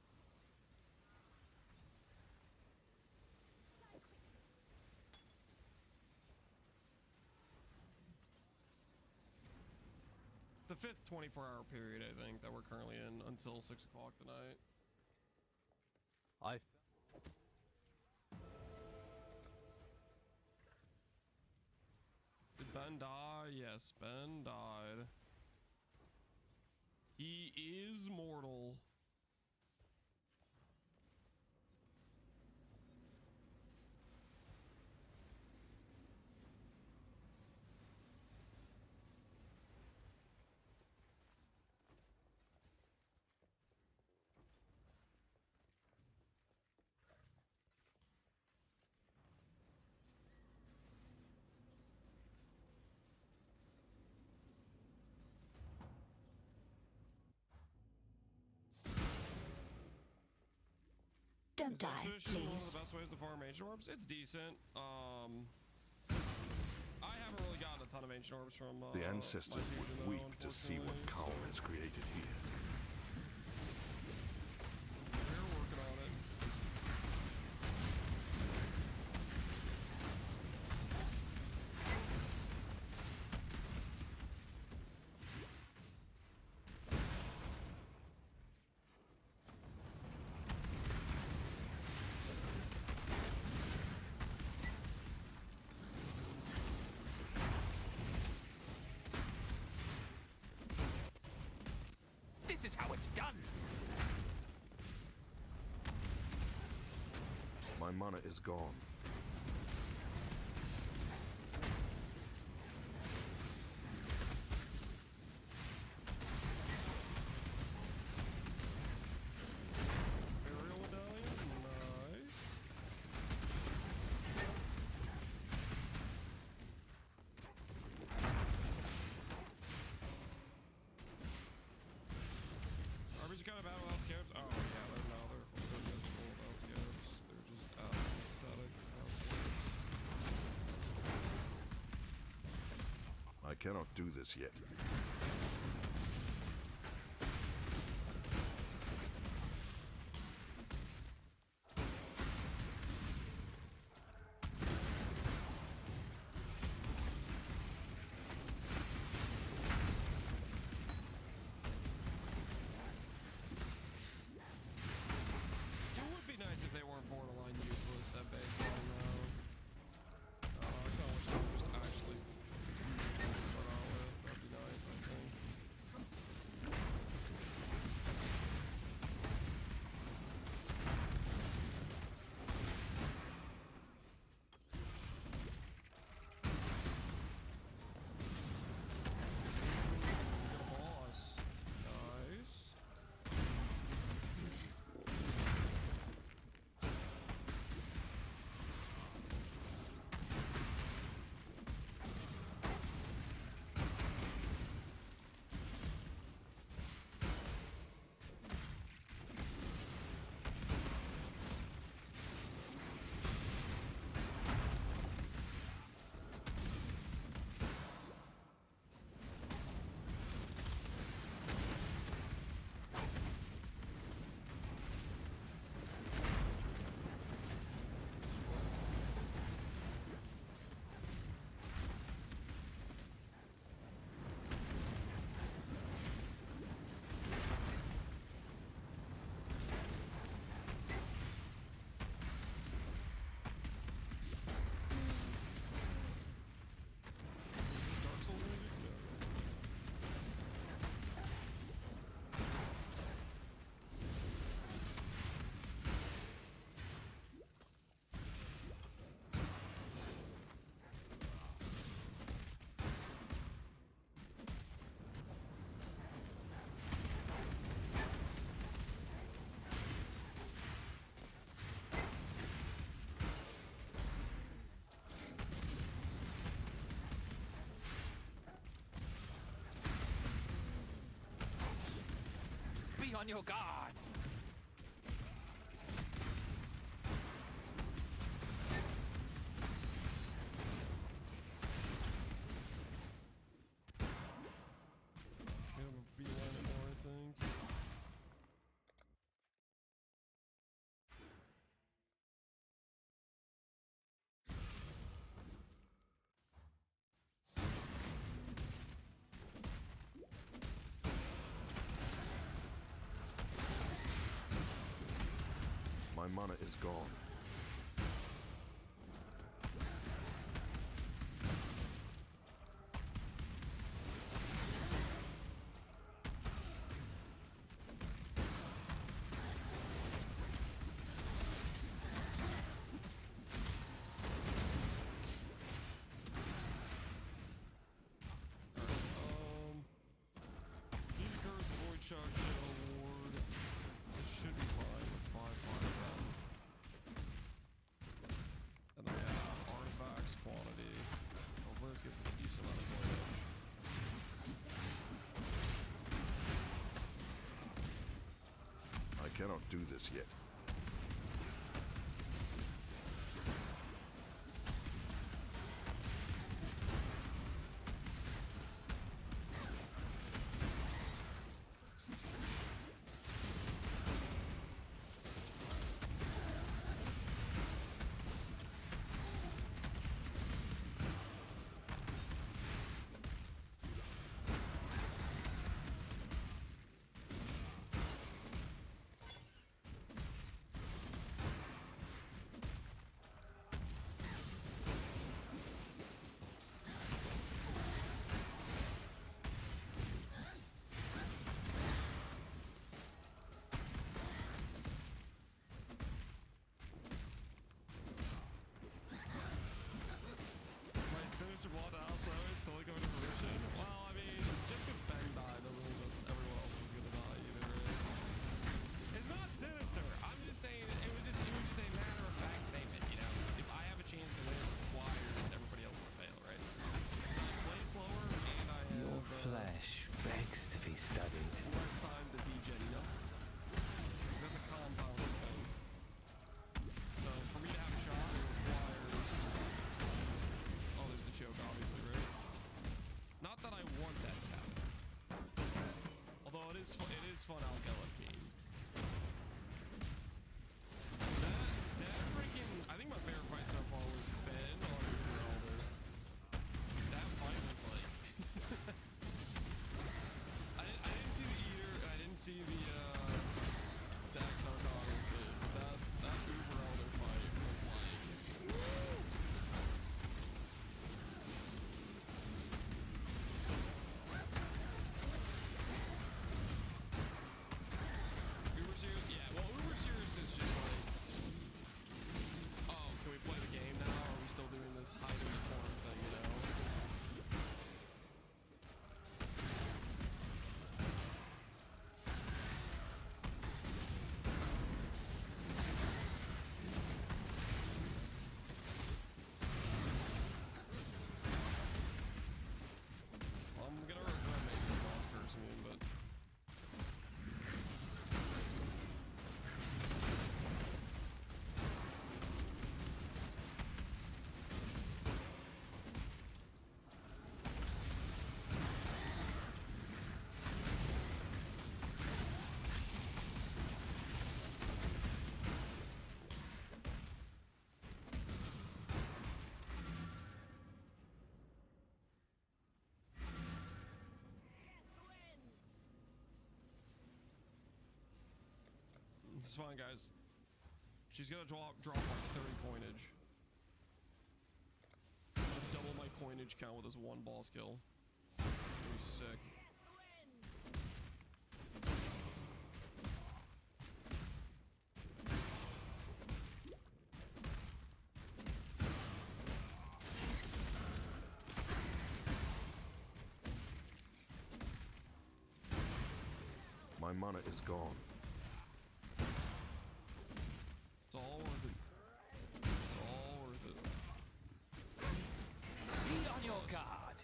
The 5th 24-hour period, I think, that we're currently in until 6 o'clock tonight. Did Ben die? Yes, Ben died. He is mortal. Don't Is die, exhibition one of please. the best ways to farm ancient orbs? It's decent. I haven't really gotten a ton of ancient orbs from The ancestors my fusion, would though, weep to see what unfortunately, Kaum has created here. We're working on it. This is how it's done. My mana is gone. Burial medallion, nice. Armies kind of bad without scouts. Oh yeah, they're miserable without scouts. They're just pathetic without scouts. I cannot do this yet. It would be nice if they weren't borderline useless at baseline, though. I kind of wish they were just actually to start out with. That'd be nice, I think. Got a boss. Nice. Dark Souls music? No. Be on your guard! Kind of a beeline it more, I think. My mana is gone. Need to curse Void Shock Shadow Ward. This should be fine with 5/5 and then we have Artifacts quantity. Hopefully this gives us a decent amount of play. I cannot do this yet. fun Alka game. That freaking, I think my favorite fight so far was Ben on Uber Elder. That fight was like, I didn't see the Eater, I didn't see the Dax Archon, but that Uber Elder fight was like, woo! Uber Series, yeah, well, Uber Series is just like, oh, can we play the game now, or are we still doing this hide in the corner thing, you know? Well, I'm gonna regret making the boss cursing him, but it's fine, guys. She's gonna drop like 30 coinage. Double my coinage count with this one boss kill. It'll be sick. My mana is gone. It's all worth it. It's all worth it. Be on your guard.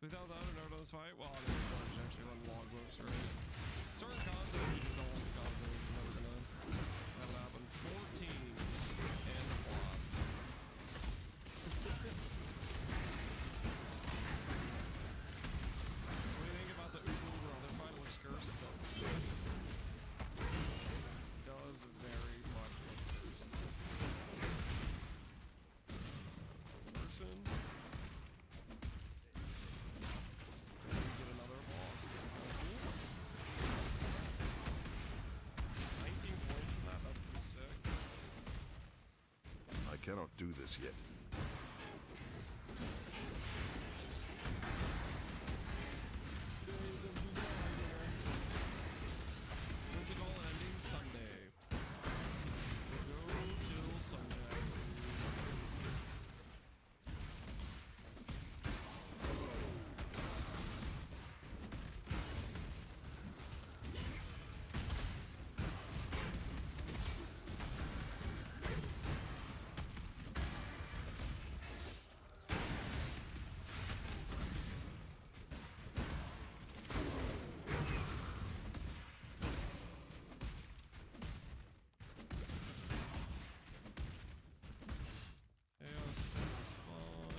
Without that, I know this fight. Well, I mean, George actually run logbooks, right? Certain content, you just don't want the content. You're never gonna have it happen. 14 and the floss. What do you think about the Uber Brother fight with Skirst? Does very much look Skirst. Person. Get another boss. 19 points from that, that's pretty sick. I cannot do this yet. When's it all ending? Sunday. Go till Sunday. Chaos is fine.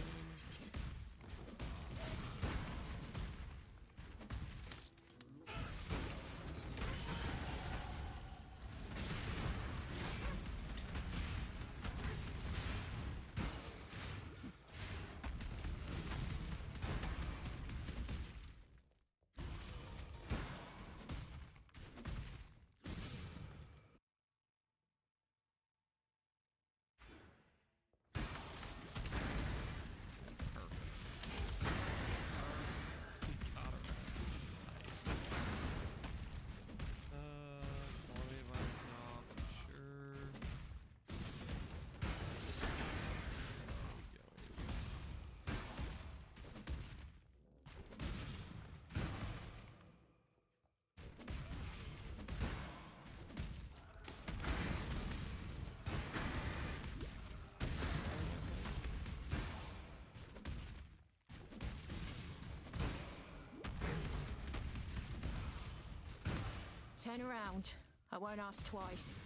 Quality of life drop, sure. Turn around. I won't ask twice.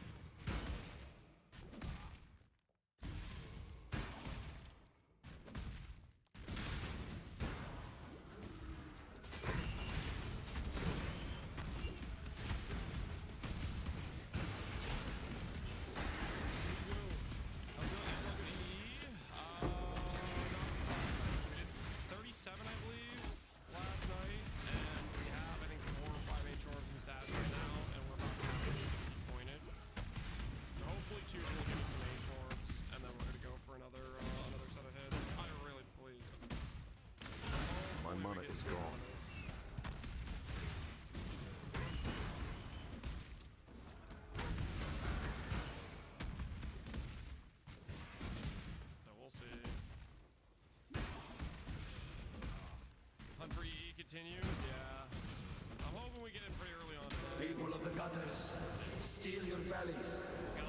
continues, yeah. I'm hoping we get in pretty early on today. People of the gutters, steel your bellies,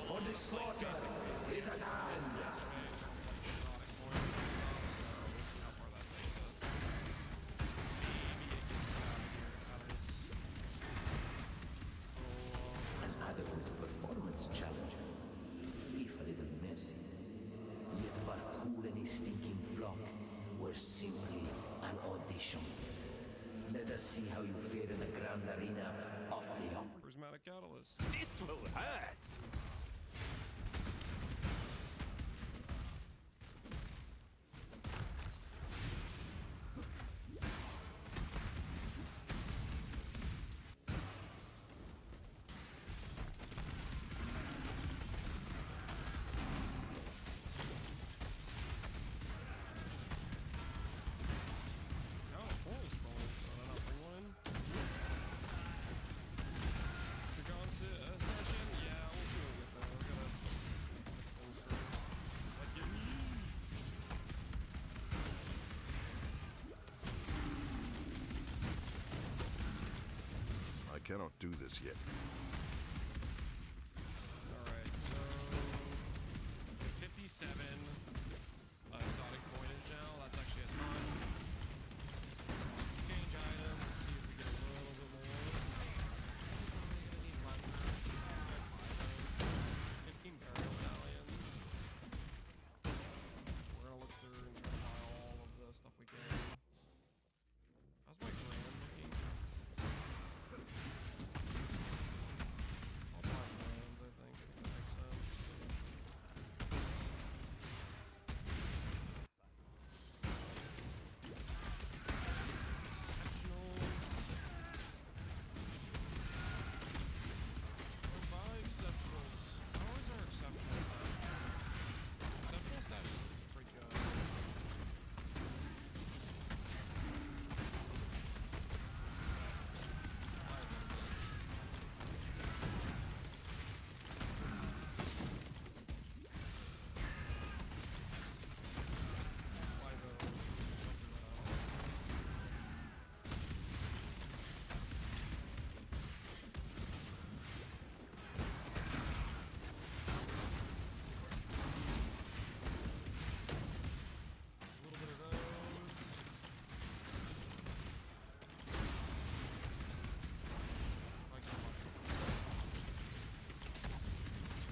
for the slaughter is at hand. An adequate performance challenger, if a little messy. Yet Barcool and his stinking flock were simply an audition. Let us see how you fare in the grand arena of the opera. Prismatic Catalyst. This will hurt! I cannot do this yet. Alright, so 57 exotic coinage now. That's actually a ton. Change items. Let's see if we get a little bit more. We're gonna need 15 burial medallions. We're gonna look through and try to buy all of the stuff we can. How's my grand looking? I'll buy grands, I think that makes sense. Exceptionals. How is our exceptional stash? Exceptional stash is pretty good.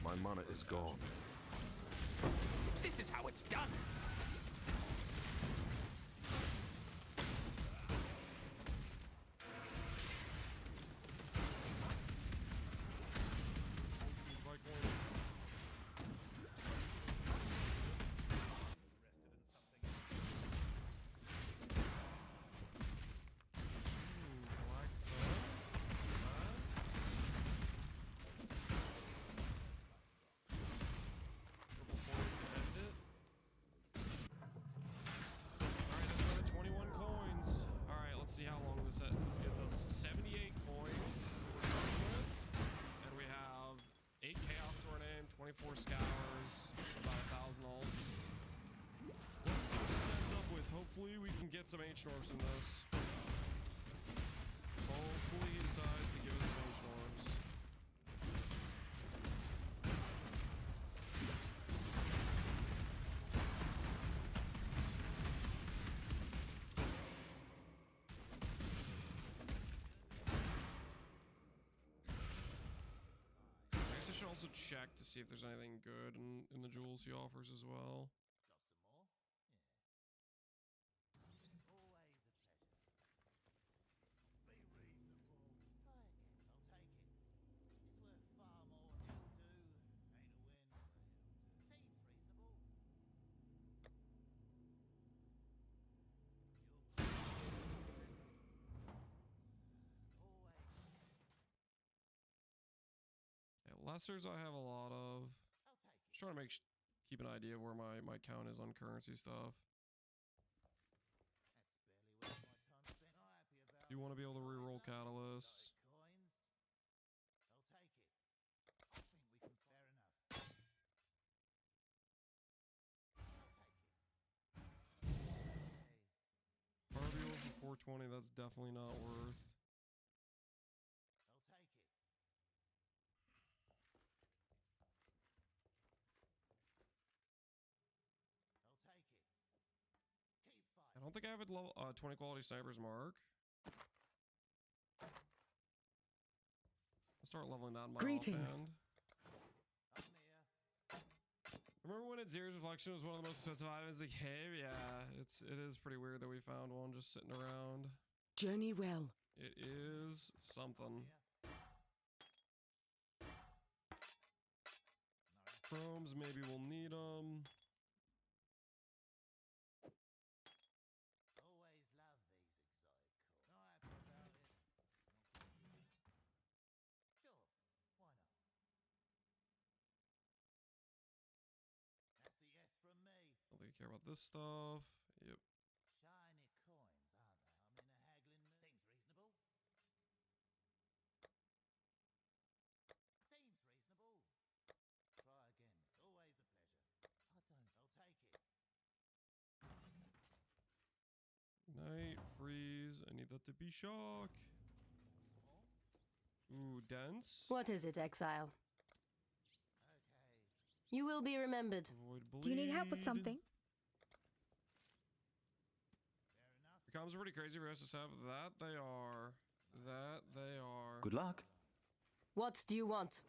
My mana is gone. This is how it's done! See how long this gets us. 78 coins is what we're starting with. And we have 8 Chaos to our name, 24 Scours, about 1,000 ults. Let's see what this ends up with. Hopefully we can get some H-Norms in this. Hopefully he decides to give us some H-Norms. I should also check to see if there's anything good in the jewels he offers as well. Lessers I have a lot of. Just trying to keep an idea of where my count is on currency stuff. You want to be able to reroll catalysts. Barbiel for 20, that's definitely not worth. I don't think I have a level 20 quality sniper's mark. I'll start leveling that in my Greetings. offhand. Remember when Azir's Reflection was one of the most expensive items in the game? Yeah, it is pretty weird that we found one just sitting around. Journey well. It is something. Chromes, maybe we'll need them. Don't think I care about this stuff. Yep. Night, freeze. I need that to be shock. Ooh, dense. What is it, Exile? You will be remembered. Do you need help with something? The comms are pretty crazy for SSF. That they are. That they are. Good luck. What do you want?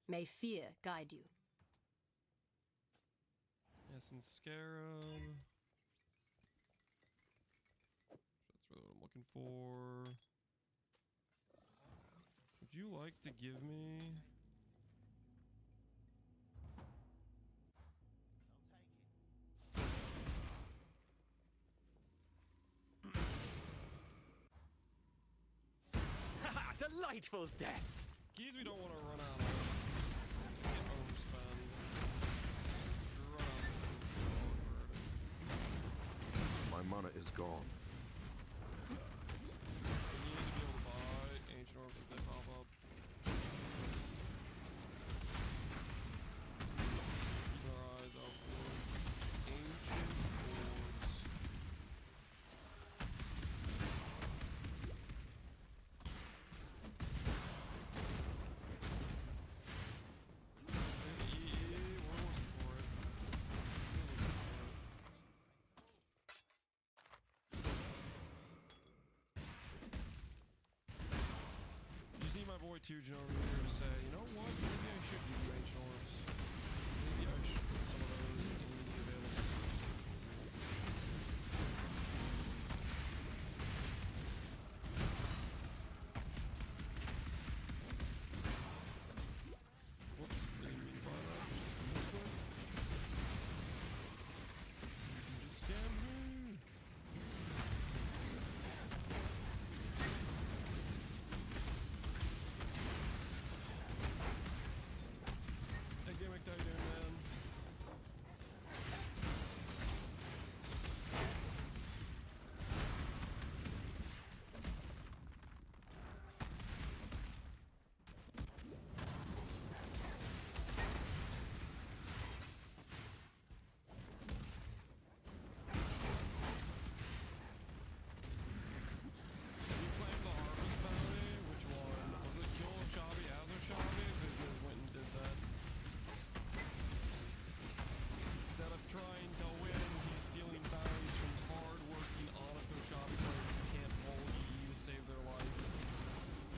May fear guide you. Yes, and Scarab. That's really what I'm looking for. Would you like to give me... Delightful death! Keys we don't want to run out of. Get overspend. Run out. My mana is gone. You need to be able to buy ancient orbs if they pop up. Keep our eyes out for ancient orbs. My boy Tujan over here to say, you know what, maybe I should give you ancient orbs. Maybe I should put some of those in the available. Whoops, didn't mean to buy that. Just quick. Just scam me. Gimmick how you doing, man? You claimed the harvest bounty? Which one? Was it kill Chavi as a Chavi? Business went and did that. Instead of trying to win, he's stealing bounties from hard-working Onitho Chavi players who can't roll EE to save their life.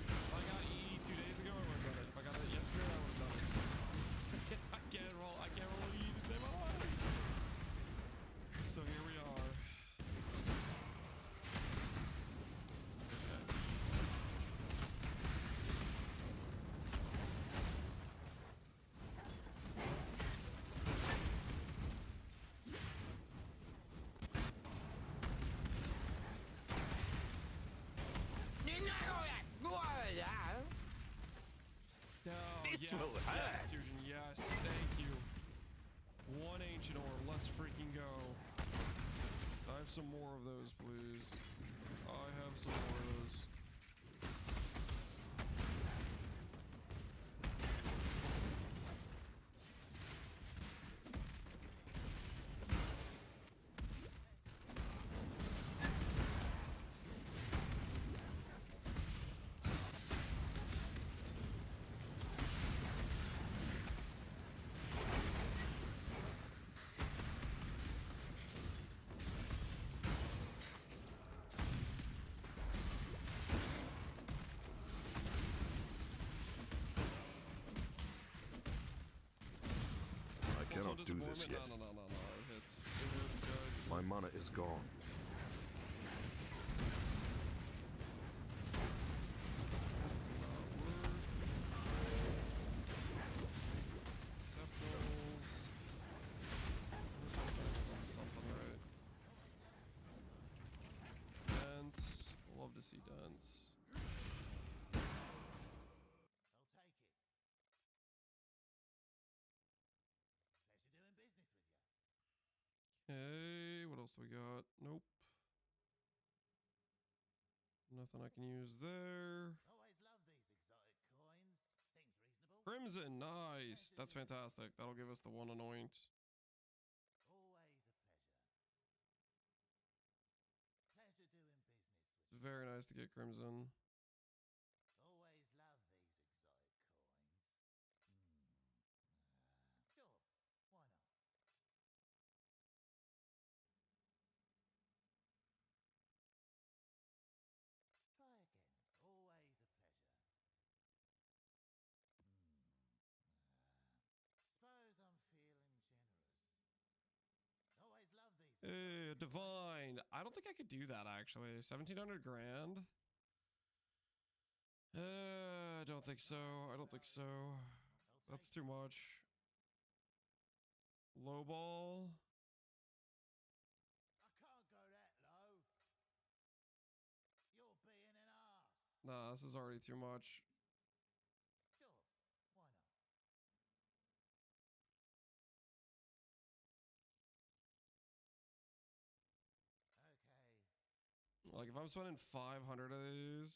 If I got EE 2 days ago, I would have done it. If I got it yesterday, I would have done it. I can't roll EE to save my life. So here we are. This will hurt. Yes, Tujan, yes, thank you. One ancient orb, let's freaking go. I have some more of those, please. I have some more of those. this torment? yet. No. It hits. It hits, guys. My mana is gone. Dance. Love to see dance. Okay, what else do we got? Nope. Nothing I can use there. Crimson, nice. That's fantastic. That'll give us the one anoint. It's very nice to get Crimson. Divine. I don't think I could do that actually. 1,700 grand. I don't think so. I don't think so. That's too much. Low ball. Nah, this is already too much. Like if I'm spending 500 of these.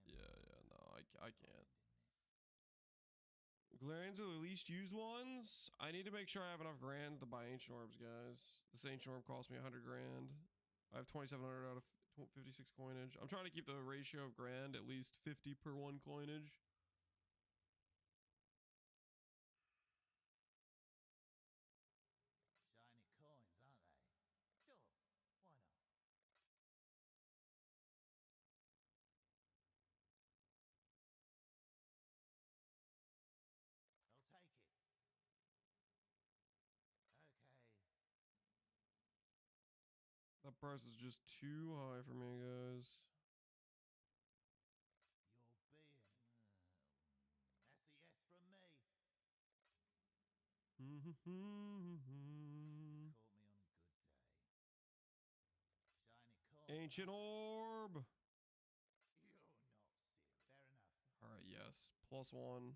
Yeah, no, I can't. Glands are the least used ones. I need to make sure I have enough grands to buy ancient orbs, guys. This ancient orb cost me 100 grand. I have 2,700 out of 56 coinage. I'm trying to keep the ratio of grand at least 50 per one coinage. That price is just too high for me, guys. Ancient orb. All right, yes, +1.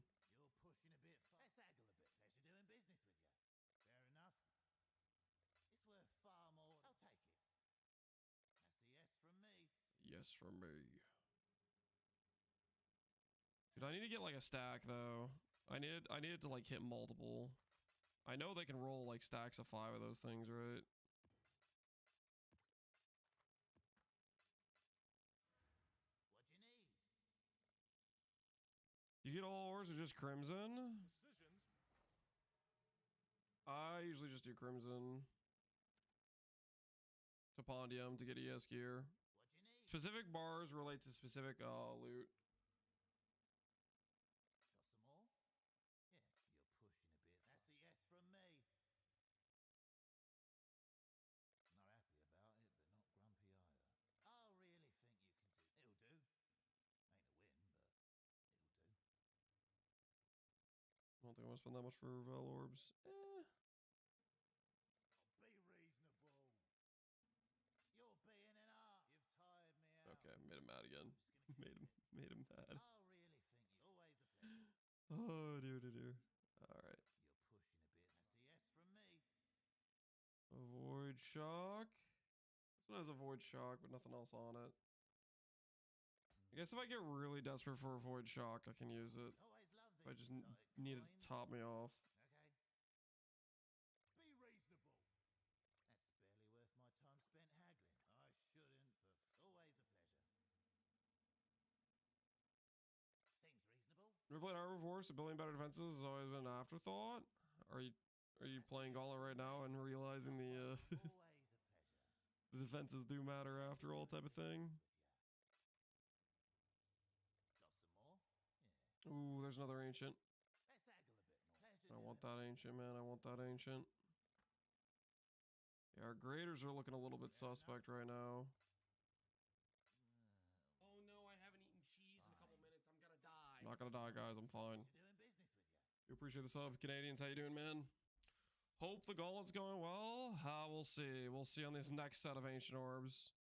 Yes from me. Dude, I need to get like a stack though. I needed to like hit multiple. I know they can roll like stacks of 5 of those things, right? You get all ores or just crimson? I usually just do crimson. Topondium to get ES gear. Specific bars relate to specific loot. I don't think I want to spend that much for Vel orbs. Okay, made him mad again. made him mad. Oh dear. Alright. Avoid shock. This one has avoid shock, but nothing else on it. I guess if I get really desperate for avoid shock, I can use it. If I just need it to top me off. Never played Arbor Force, building better defenses has always been an afterthought. Are you playing Gauntlet right now and realizing the the defenses do matter after all type of thing? Ooh, there's another ancient. I want that ancient, man. I want that ancient. Yeah, our graders are looking a little bit suspect right now. Oh no, I haven't eaten cheese in a couple minutes. I'm gonna die. I'm not gonna die, guys. I'm fine. We appreciate the sub, Canadians. How you doing, man? Hope the gauntlet's going well. We'll see. We'll see on this next set of ancient orbs.